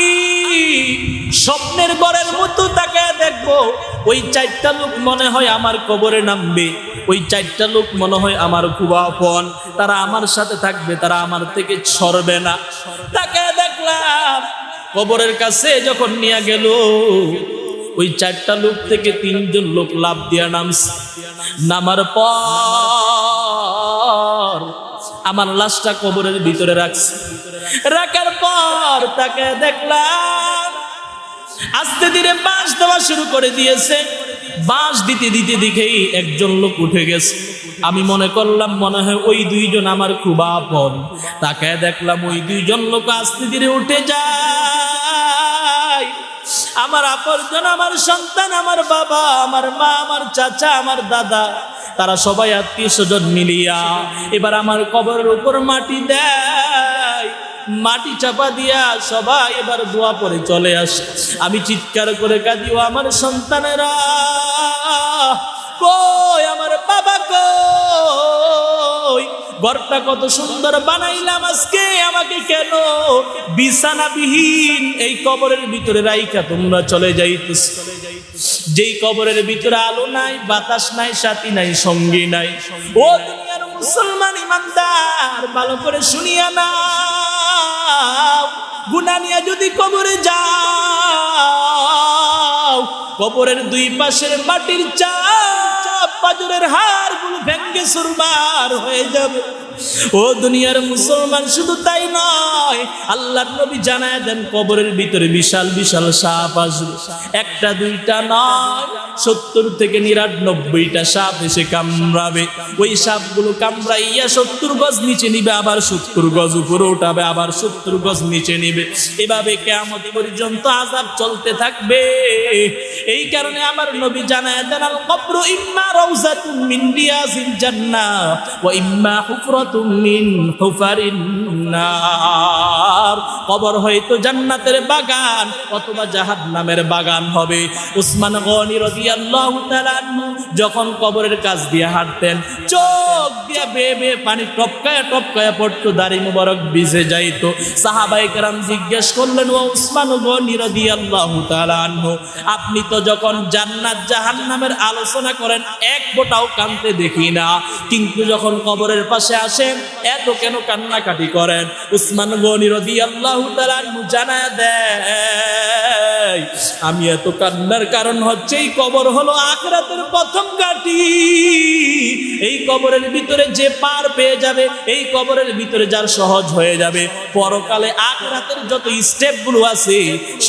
স্বপ্নের ঘরের মতো তাকায় দেখবো, ওই 4টা লোক মনে হয় আমার কবরে নামবে। ওই 4টা লোক মনে হয় আমার খুব আপন, তারা আমার সাথে থাকবে, তারা আমার থেকে সরবে না। তাকায় দেখলাম কবরের কাছে যখন নিয়ে গেল, ওই 4টা লোক থেকে 3 জন লোক লাফ দিয়া নামছে। নামার পর আমার লাশটা কবরের ভিতরে রাখছে। রাখার পর তাকে দেখলাম আস্তে ধীরে বাঁশ দেওয়া শুরু করে দিয়েছে। বাঁশ দিতে দিতে দেখেই একজন লোক উঠে গেছে। আমি মনে করলাম মনে হয় ওই 2 জন আমার খুব আপন। তাকে দেখলাম ওই 2 জন লোক আস্তে ধীরে উঠে যায়। আমার আপনজন, আমার সন্তান, আমার বাবা, আমার মা, আমার চাচা, আমার দাদা, তারা সবাই আত্মীয় স্বজন মিলিয়া এবার আমার কবরের উপর মাটি দেয়। মাটি চাপা দিয়া সবাই এবার দোয়া পড়ে চলে আসে। আমি চিৎকার করে কাঁদি, ও আমার সন্তানেরা কই, আমার বাবা কই, ঘরটা কত সুন্দর বানাইলাম, আজকে আমাকে কেন বিছানাবিহীন এই কবরের ভিতরে রাইখা তোমরা চলে যাইতেছ? যেই কবরের ভিতরে আলো নাই, বাতাস নাই, সাথী নাই, সঙ্গী নাই। ও দুনিয়ার মুসলমান ইমানদার, ভালো করে শুনিয়া নাও, গুনাহ নিয়ে যদি কবরে যাও, কবরের দুই পাশের মাটির চাপ পাজরের হাড়গুলো ভেঙ্গে চুরমার হয়ে যাবে। ও দুনিয়ার মুসলমান, শুধু তাই নয়, আল্লাহর নবী জানায় দেন কবরের ভিতরে বিশাল বিশাল সাপ আসবে। একটা দুইটা নয়, 70 থেকে 99টা সাপ এসে কামড়াবে। ওই সাপগুলো কামড়াইয়া 70 গজ নিচে নিবে, আবার 70 গজ উপরে উঠাবে, আবার 70 গজ নিচে নিবে। এভাবে কিয়ামত পর্যন্ত আযাব চলতে থাকবে। এই কারণে আমার নবী জানায় দেন, আল কবরু ইম্মা রাউযাতুম মিন রিয়াজিল জান্নাহ ওয়া ইম্মা হুফরাতুম মিন হুফারিন নার। কবর হয়তো জান্নাতের বাগান অথবা জাহান্নামের বাগান হবে। উসমান গনি রাদিয়াল্লাহু তাআলা আনহু যখন কবরের কাছ দিয়ে হাঁটতেন, চোখ দিয়ে বেয়ে বেয়ে পানি টপকায়া টপকায়া পড়তো, দাড়ি মুবারক ভিজে যাইতো। সাহাবায়ে কেরাম জিজ্ঞেস করলেন, ও উসমান গনি রাদিয়াল্লাহু তাআলা আনহু, আপনি তো যখন জান্নাত জাহান্নামের আলোচনা করেন এক ফোঁটাও কাঁদতে দেখি না, কিন্তু যখন কবরের পাশে আসেন এত কেন কান্নাকাটি করেন? উসমান গনি রাদিয়াল্লাহু তাআলা আনহু জানায়া দেয়, আমি এত কান্নার কারণ হচ্ছে এই কবর হলো আখিরাতের প্রথম ঘাঁটি। এই কবরের ভিতরে যে পার পেয়ে যাবে, এই কবরের ভিতরে যার সহজ হয়ে যাবে, পরকালে আখিরাতের যত স্টেপগুলো আছে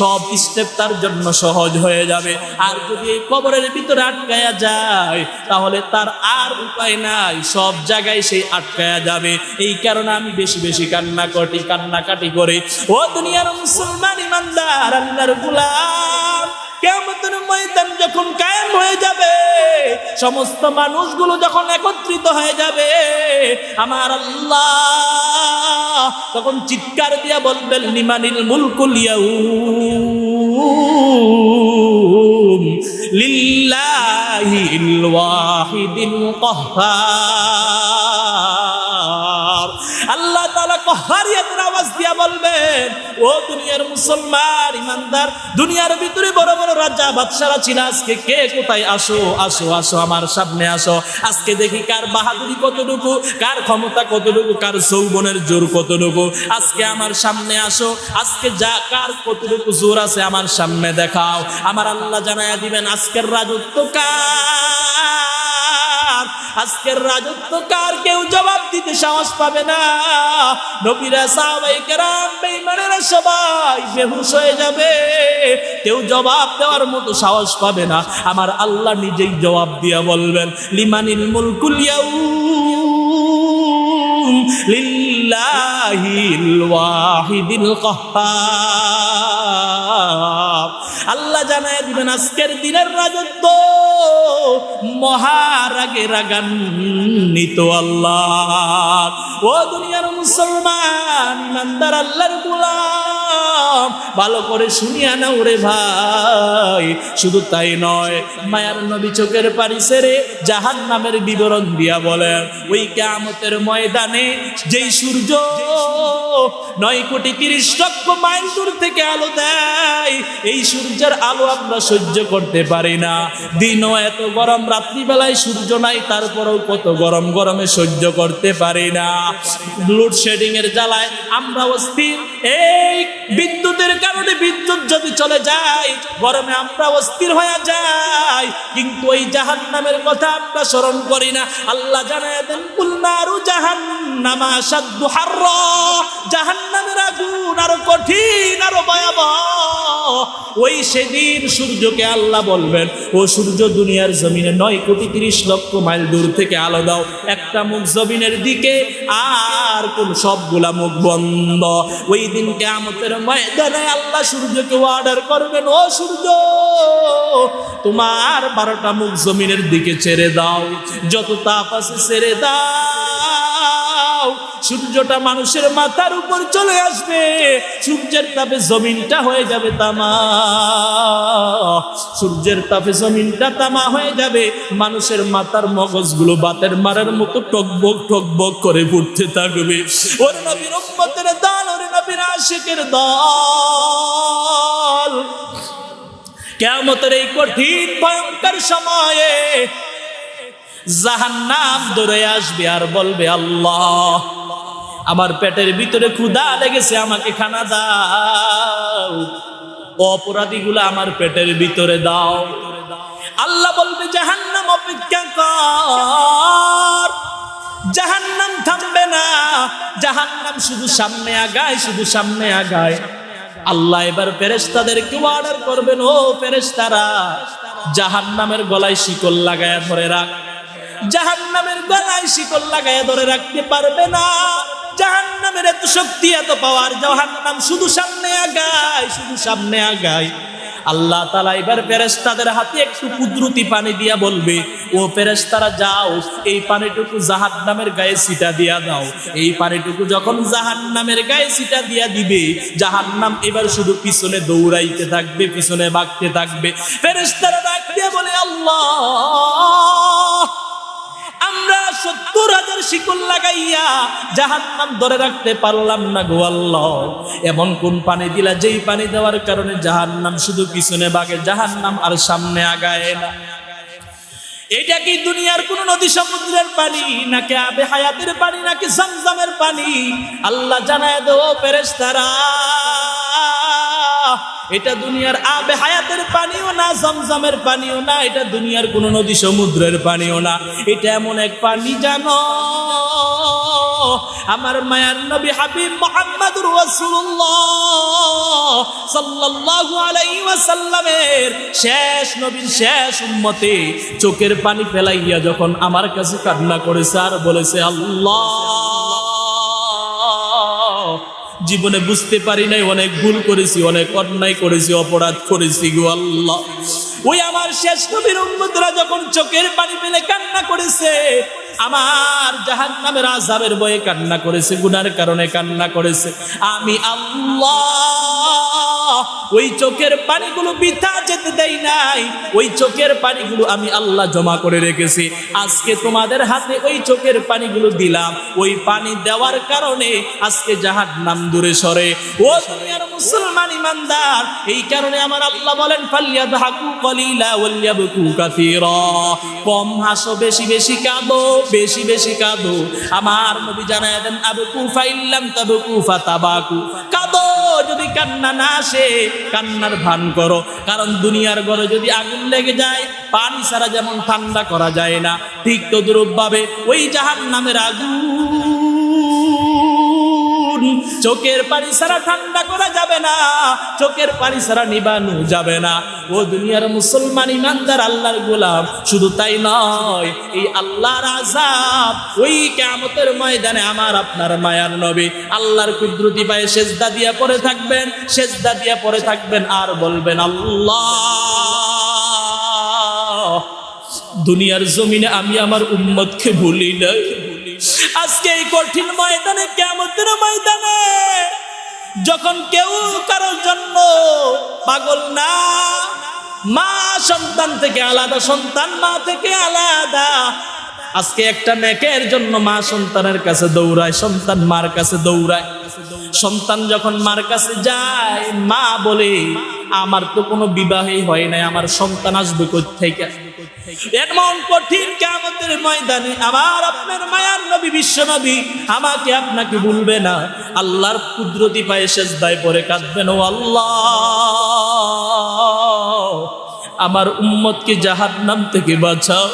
সব স্টেপ তার জন্য সহজ হয়ে যাবে। আর যদি এই কবরের ভিতরে আটকায়া যায় তাহলে তার আর উপায় নাই, সব জায়গায় সেই আটকায়া যাবে। এই কারণে আমি বেশি বেশি কান্নাকাটি করে। ও দুনিয়ার মুসলমান ইমানদার, আল্লাহর গোলাম, কিয়ামতের ময়দান যখন কায়েম হয়ে যাবে, সমস্ত মানুষগুলো যখন একত্রিত হয়ে যাবে, আমার আল্লাহ তখন চিৎকার দিয়া বলবেন, লিমানিল মুলকুল ইয়াউম লিল্লাহিল ওয়াহিদিল কাহ্হার। আল্লাহ তাআলা কাহ্হারিয়াতের আওয়াজ দিয়া বলবেন, ও দুনিয়ার মুসলমান ইমানদার, দুনিয়ার ভিতরে বড় বড় রাজা বাদশারা ছিল, আজকে কে কোথায়? আসো আসো আসো, আমার সামনে আসো। আজকে দেখি কার বাহাদুরি কতটুকু, কার ক্ষমতা কতটুকু, কার যৌবনের জোর কতটুকু। আজকে আমার সামনে আসো, আজকে যা কার কতটুকু জোর আছে আমার সামনে দেখাও। আমার আল্লাহ জানায়া দিবেন, আজকের রাজত্ব কার, আজকের রাজত্ব কার? কেউ জবাব দিতে সাহস পাবে না। নবীরা, সাহাবায়ে কেরাম, বেঈমানেরা সবাই বেহুশ হয়ে যাবে, কেউ জবাব দেওয়ার মতো সাহস পাবে না। আমার আল্লাহ নিজেই জবাব দিয়া বলবেন, লিমানিল মুলকুল ইয়াউম লিল্লাহিল ওয়াহিদিল কাহ্হার। আল্লাহ জানায় দিবেন, আজকের দিনের রাজত্ব মহারাগে রাগান্বিত আল্লাহ। ও দুনিয়ার মুসলমান ইমানদার, আল্লাহর গোলাম, ভালো করে শুনিয়া নাও রে ভাই। শুধু তাই নয়, মায়ার নবী চোখের পানি ছেড়ে জাহান্নামের বিবরণ দিয়া বলেন, ওই কিয়ামতের ময়দানে যেই সূর্য 9,30,00,000 মাইল দূর থেকে আলো দেয়, এই সূর্যের আলো আমরা সহ্য করতে পারি না। দিনও এত গরম, রাত্রিবেলায় সূর্য নাই, তারপরেও কত গরম, গরমে সহ্য করতে পারি না। লোডশেডিং এর জ্বালায় আমরা অস্থির। এই বিদ্যুতের কারণে বিদ্যুৎ যদি চলে যায়, গরমে আমরা অস্থির হয়ে যাই, কিন্তু ওই জাহান্নামের কথা আমরা স্মরণ করি না। আল্লাহ জানায় দেন, কুল নারু জাহান্নামা আশাদ্দু হাররা, জাহান্নামের আগুন আরো কঠিন, আরো ভয়াবহ। ওই সেদিন সূর্যকে আল্লাহ বলবেন, ও সূর্য দুনিয়ার জমিনে 9,30,00,000 মাইল দূর থেকে আলো দাও, একটা মুখ জমিনের দিকে, আর কোন সবগুলা মুখ বন্ধ। ওই দিন কিয়ামতের ময়দানে আল্লাহ সূর্যকে অর্ডার করবেন, ও সূর্য তোমার 12টা মুখ জমিনের দিকে ছেড়ে দাও, যত তাপ আছে ছেড়ে দাও। সূর্যটা মানুষের মাথার উপর চলে আসবে, সূর্যের তাপে জমিনটা হয়ে যাবে তামা, সূর্যের তাপে জমিনটা তামা হয়ে যাবে, মানুষের মাথার মগজগুলো বাতের মারার মতো টকবক টকবক করে ফুটতে থাকবে। ওরে নবীর উম্মতের দল, ওরে নবীর আশিকের দল, কিয়ামতের এই কঠিন ভয়ঙ্কর সময়ে জাহান্নাম দৌড়ে আসবে আর বলবে, আল্লাহ আমার পেটের ভিতরে ক্ষুধা লেগেছে, আমাকে খানা দাও, অপরাধীগুলো আমার পেটের ভিতরে দাও। আল্লাহ বলবে, জাহান্নাম অপেক্ষা কর। জাহান্নাম থামবে না, জাহান্নাম শুধু সামনে আগায়, শুধু সামনে আগায়। আল্লাহ এবার ফেরেশতাদেরকে অর্ডার করবেন, ও ফেরেশতারা জাহান্নামের গলায় শিকল লাগায়া ধরে রাখ। জাহান্নামের গলায় শিকল লাগায়া ধরে রাখতে পারবে না, জাহান্নামের এত শক্তি, এত পাওয়ার, জাহান্নাম শুধু সামনে আগায়, শুধু সামনে আগায়। আল্লাহ তাআলা এবার ফেরেশতাদের হাতে একটু কুদরতি পানি দিয়া বলবে, ও ফেরেশতারা যাও, এই পানিটুকু জাহান্নামের গায়ে ছিটা দিয়া দাও। এই পানিটুকু যখন জাহান্নামের গায়ে ছিটা দিয়া দিবে, জাহান্নাম এবার শুধু পিছনে দৌড়াইতে থাকবে, পিছনে ভাগতে থাকবে। ফেরেশতারা ডাক দিয়া বলে, আল্লাহ আমরা 70,000 শিকল লাগাইয়া জাহান্নাম ধরে রাখতে পারলাম না গো আল্লাহ, এমন কোন পানি দিলা যেই পানি দেওয়ার কারণে জাহান্নাম শুধু পিছনে ভাগে, জাহান্নাম আর সামনে আগায় না? এটা কি দুনিয়ার কোন নদী সমুদ্রের পানি, নাকি আবে হায়াতের পানি, নাকি জমজমের পানি? আল্লাহ জানায় দাও ফেরেশতারা, এটা দুনিয়ার আবে হায়াতের পানিও না, জমজমের পানিও না, এটা দুনিয়ার কোন নদী সমুদ্রের পানিও না। এটা এমন এক পানি জানো, আমার মায়ার নবী হাবিব মুহাম্মদুর রাসূলুল্লাহ সাল্লাল্লাহু আলাইহি ওয়াসাল্লামের শেষ নবীর শেষ উম্মতে চোখের পানি ফেলাইয়া যখন আমার কাছে কান্না করেছে আর বলেছে, আল্লাহ জীবনে বুঝতে পারি নাই, অনেক ভুল করেছি, অনেক অন্যায় করেছি, অপরাধ করেছি গো আল্লাহ। ওই আমার শেষ নবীর উম্মতরা যখন চোখের পানি ফেলে কান্না করেছে, আমার জাহান্নামের আযাবের ভয়ে কান্না করেছে, গুনার কারণে কান্না করেছে, আমি আল্লাহ ওই চোখের পানিগুলো বৃথা যেতে দেই নাই, ওই চোখের পানিগুলো আমি আল্লাহ জমা করে রেখেছি। আজকে তোমাদের হাতে ওই চোখের পানিগুলো দিলাম, ওই পানি দেওয়ার কারণে আজকে জাহান্নাম দূরে সরে। ও দুনিয়ার মুসলমান ইমানদার, এই কারণে আমার আল্লাহ বলেন, ফালিয়াদহাকু কলিলা ওয়ালিয়াবকু কাসীরা, কম হাসো, বেশি বেশি কাঁদো, বেশি বেশি কাঁদো। আমার নবী জানায় দেন, আবকু ফাইল্লাম তাবকু ফাতাবাকু, কাঁদো যদি কান্না না আসে কান্নার ভান করো, কারণ দুনিয়ার ঘরে যদি আগুন লেগে যায় পানি ছাড়া যেমন ঠান্ডা করা যায় না, ঠিক তদ্রূপ ভাবে ওই জাহান্নামের আগুন চোখের পানি ছাড়া ঠান্ডা করা যাবে না, চোখের পানি ছাড়া নিবানো যাবে না। ও দুনিয়ার মুসলমান ইমানদার আল্লাহর গোলাম, শুধু তাই নয়, এই আল্লাহর আযাব ওই কিয়ামতের ময়দানে আমার আপনার মায়ার নবী আল্লাহর কুদরতি পায়ে সেজদা দিয়া পড়ে থাকবেন, সেজদা দিয়া পড়ে থাকবেন আর বলবেন, আল্লাহ দুনিয়ার জমিনে আমি আমার উম্মতকে ভুলি নাই, আজকে এই কঠিন ময়দানে, কিয়ামতের ময়দানে যখন কেউ কারোর জন্য পাগল না, মা সন্তান থেকে আলাদা, সন্তান মা থেকে আলাদা, আজকে একটা নেকের জন্য মা সন্তানের কাছে দৌড়ায়, সন্তান মার কাছে দৌড়ায়। সন্তান যখন মার কাছে যায়, মা বলে, আমার তো কোনো বিবাহই হয় নাই, আমার সন্তান আসবে কোত্থেকে? এমন কঠিন কিয়ামতের ময়দানে আমার আপনার মায়ার নবী বিশ্ব নবী আমাকে আপনাকে ভুলবে না, আল্লাহর কুদরতি পায়ে সেজদায় পড়ে কাঁদবেন, ও আল্লাহ আমার উম্মতকে জাহান্নাম থেকে বাঁচাও,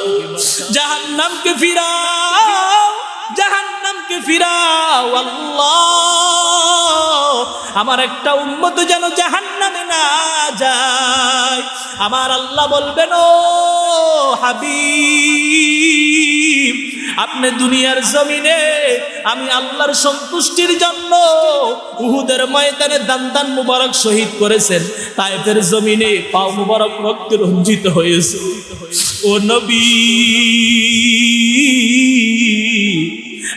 জাহান্নামকে ফিরাও, জাহান্নামকে ফিরাও, আল্লাহ আমার একটা উম্মত যেন জাহান্নামে না যায়। আমার আল্লাহ বলবেন, ও হাবিব, আপনি দুনিয়ার জমিনে আমি আল্লাহর সন্তুষ্টির জন্য উহুদের ময়দানে দান দান মুবারক শহীদ করেছেন, তায়েফের জমিনে পাও মুবারক রক্তে রঞ্জিত হয়েছে। ও নবী,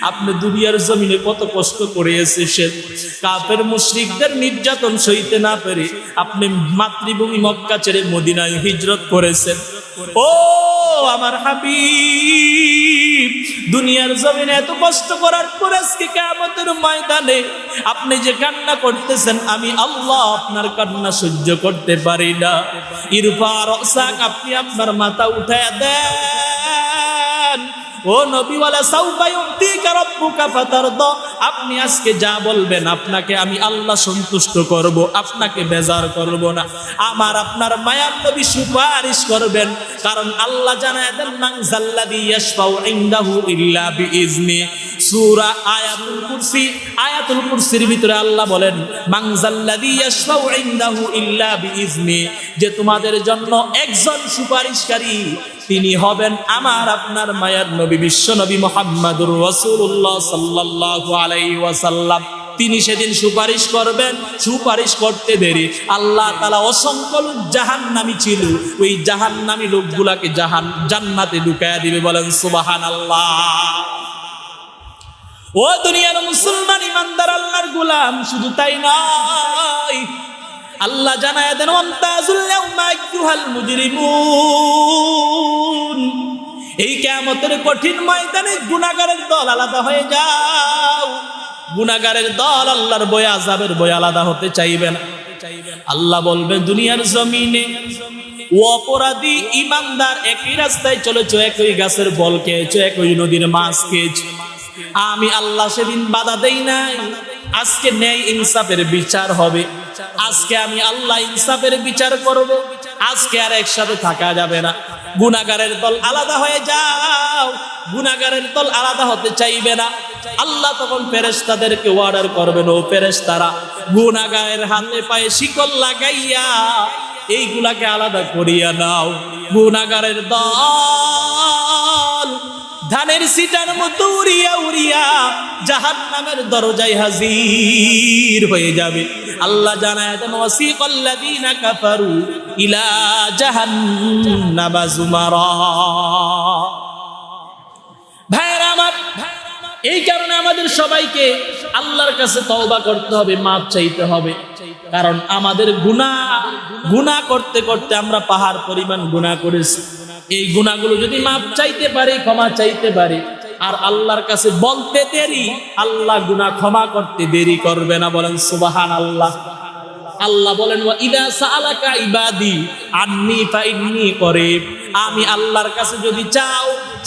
আপনি দুনিয়ার জমিনে কত কষ্ট করে এসেছেন, কাফের মুশরিকদের নির্যাতন সইতে না পেরে আপনি মাতৃভূমি মক্কা ছেড়ে মদিনায় হিজরত করেছেন। ও আমার হাবিব, দুনিয়ার জমিনে এত কষ্ট করার পর আজকে কিয়ামতের ময়দানে আপনি যে কান্না করতেছেন, আমি আল্লাহ আপনার কান্না সহ্য করতে পারি না। ইরফা রাসাক, আপনি আপনার মাথা উঠায়া দেন। ও নবীওয়ালা, সাউফা ইউতিকা রাব্বুকা ফাতারদা, আপনি আজকে যা বলবেন আপনাকে আমি আল্লাহ সন্তুষ্ট করব, আপনাকে বেজার করব না। আমার আপনার মায়ার নবী সুপারিশ করবেন, কারণ আল্লাহ জানায় দেন, মান যাল্লাযী ইয়াশফাউ ইনদাহু ইল্লা বিইজনি। সূরা আয়াতুল কুরসির ভিতরে আল্লাহ বলেন, মান যাল্লাযী ইয়াশফাউ ইনদাহু ইল্লা বিইজনি, যে তোমাদের জন্য একজন সুপারিশকারী, তিনি হবেন আমার আপনার মায়ার নবী বিশ্ব নবী মুহাম্মদুর রাসূলুল্লাহ সাল্লাল্লাহু আলাইহি ওয়াসাল্লাম। তিনি সেদিন সুপারিশ করবেন। সুপারিশ করতে দেরি আল্লাহ তাআলা অসংখ্য লোক জাহান্নামী ছিল, ওই জাহান্নামী লোকগুলাকে জান্নাতে ঢুকায়া দিবে। বলেন সুবহানাল্লাহ। ও দুনিয়ার মুসলমান ইমানদার আল্লাহর গোলাম, শুধু তাই নয়, আল্লাহ জানায় দেন, ওয়ামতাজুল ইয়াউমা আইয়ুহাল মুজরিমুন, এই কিয়ামতের কঠিন ময়দানে গুনাহগারের দল আলাদা হয়ে যাও। গুনাহগারের দল আল্লাহর ভয়ে, আযাবের ভয়ে আলাদা হতে চাইবে না। আল্লাহ বলবে, দুনিয়ার জমিনে ও অপরাধী ইমানদার একই রাস্তায় চলেছো, একই গাছের ফল খেয়েছো, একই নদীর মাছ খেয়েছো, আমি আল্লাহ সেদিন বাধা দেই নাই। আজকে ন্যায় ইনসাফের বিচার হবে, আজকে আমি আল্লাহ ইনসাফের বিচার করব, আজকে আর একসাথে থাকা যাবে না। গুনাহগারের দল আলাদা হয়ে যাও। গুনাহগারের দল আলাদা হতে চাইবে না। আল্লাহ তখন ফেরেশতাদেরকে অর্ডার করবেন, ও ফেরেশতারা, গুনাহগারের হাতে পায়ে শিকল লাগাইয়া এইগুলাকে আলাদা করিয়া নাও। গুনাহগারের দল ধানের সিটার মতো উড়িয়া উড়িয়া জাহান্নামের দরজায় হাজির হয়ে যাবে। আল্লাহ জানায় দেন, ওয়াসিকাল্লাযীনা কাফারু ইলা জাহান্নামা যুমারা। ভাইরা আমার, এই কারণে আমাদের সবাইকে আল্লাহর কাছে তওবা করতে হবে, মাফ চাইতে হবে। কারণ আমাদের গুনাহ করতে করতে আমরা পাহাড় পরিমাণ গুনাহ করেছি। এই গুনাহগুলো যদি মাফ চাইতে পারি, ক্ষমা চাইতে পারি, আর আল্লাহর কাছে বলতে দেরি, আল্লাহ গুনাহ ক্ষমা করতে দেরি করবে না। বলেন সুবহানাল্লাহ। আল্লাহ বলেন, ওয়া ইযা সাআলাকা ইবাদি আন্নী ফাইন্নী করিব, আমি আল্লাহর কাছে যদি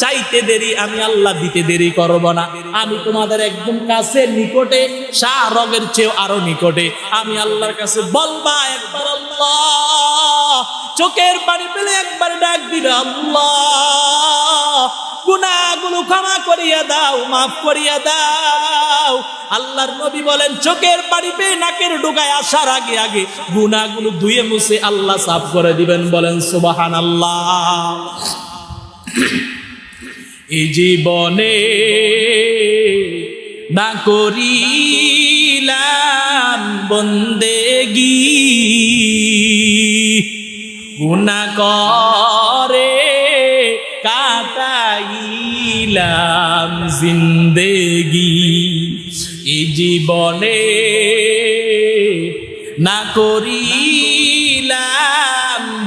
চাইতে দেরি, আমি আল্লাহ দিতে দেরি করব না। আমি তোমাদের একদম কাছে, নিকটে, শাহরগের চেয়ে আরো নিকটে। আমি আল্লাহর কাছে বলবা একবার আল্লাহ, চোখের পানি পেলে একবার ডাক দিবে আল্লাহ, গুনাহগুলো ক্ষমা করিয়া দাও, মাফ করিয়া দাও। আল্লাহর নবী বলেন, চোখের পানি পেয়ে নাকের ডোকায় আসার আগে আগে গুনাহগুলো ধুয়ে মুছে আল্লাহ সাফ করে দিবেন। বলেন সুবহানাল্লাহ। এই জীবনে না করিলাম বন্দেগী, গুনাহ করে কাটাইলাম জিন্দেগি। এই জীবনে না করিলাম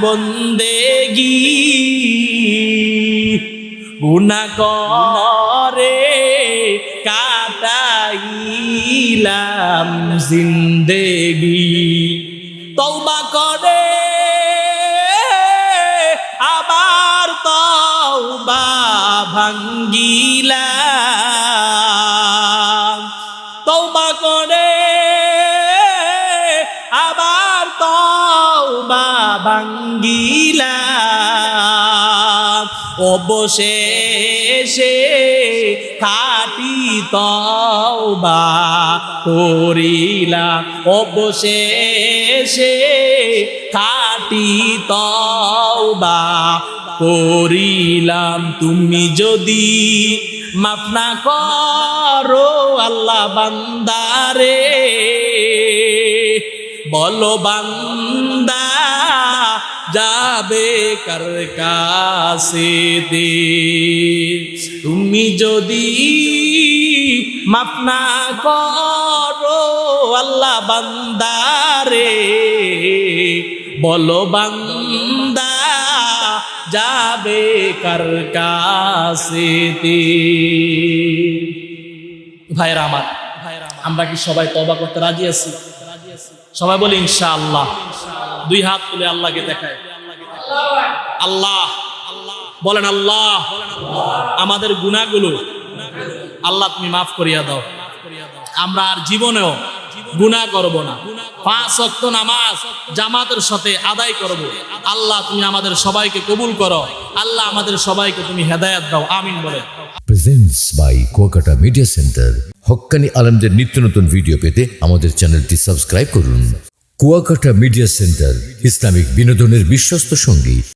বন্দেগী, গুনাহ করে কাটাইলাম জিন্দেগি। তওবা করে আবার তওবা ভাঙ্গিলাম, তওবা করে আবার তওবা ভাঙ্গিলাম। অবশেষে খাঁটি তওবা করিলাম অবশেষে খাঁটি তওবা করিলাম। তুমি যদি মাফ না করো আল্লাহ বান্দারে, বলো বান্দা যাবে কার কাছে দে। তুমি যদি মাফ না করো আল্লাহ বান্দারে, বলো বান্দা যাবে কার কাছে দে। ভাইরা আমার, আমরা কি সবাই তওবা করতে রাজি আছি? সবাই বলি ইনশাআল্লাহ। দুই হাত তুলে আল্লাহকে দেখায়, আল্লাহ বলেন, আল্লাহ আমাদের গুনাহগুলো আল্লাহ তুমি মাফ করিয়া দাও। আমরা আর জীবনেও গুনাহ করব না। 5 ওয়াক্ত নামাজ জামাতের সাথে আদায় করব। আল্লাহ তুমি আমাদের সবাইকে কবুল করো। আল্লাহ আমাদের সবাইকে তুমি হেদায়েত দাও, আমিন বলে। Presents by Kuakata media center. হক্কানি আলেমদের নিত্য নতুন ভিডিও পেতে আমাদের চ্যানেলটি সাবস্ক্রাইব করুন। কুয়াকাটা মিডিয়া সেন্টার, ইসলামিক বিনোদনের বিশ্বস্ত সঙ্গী।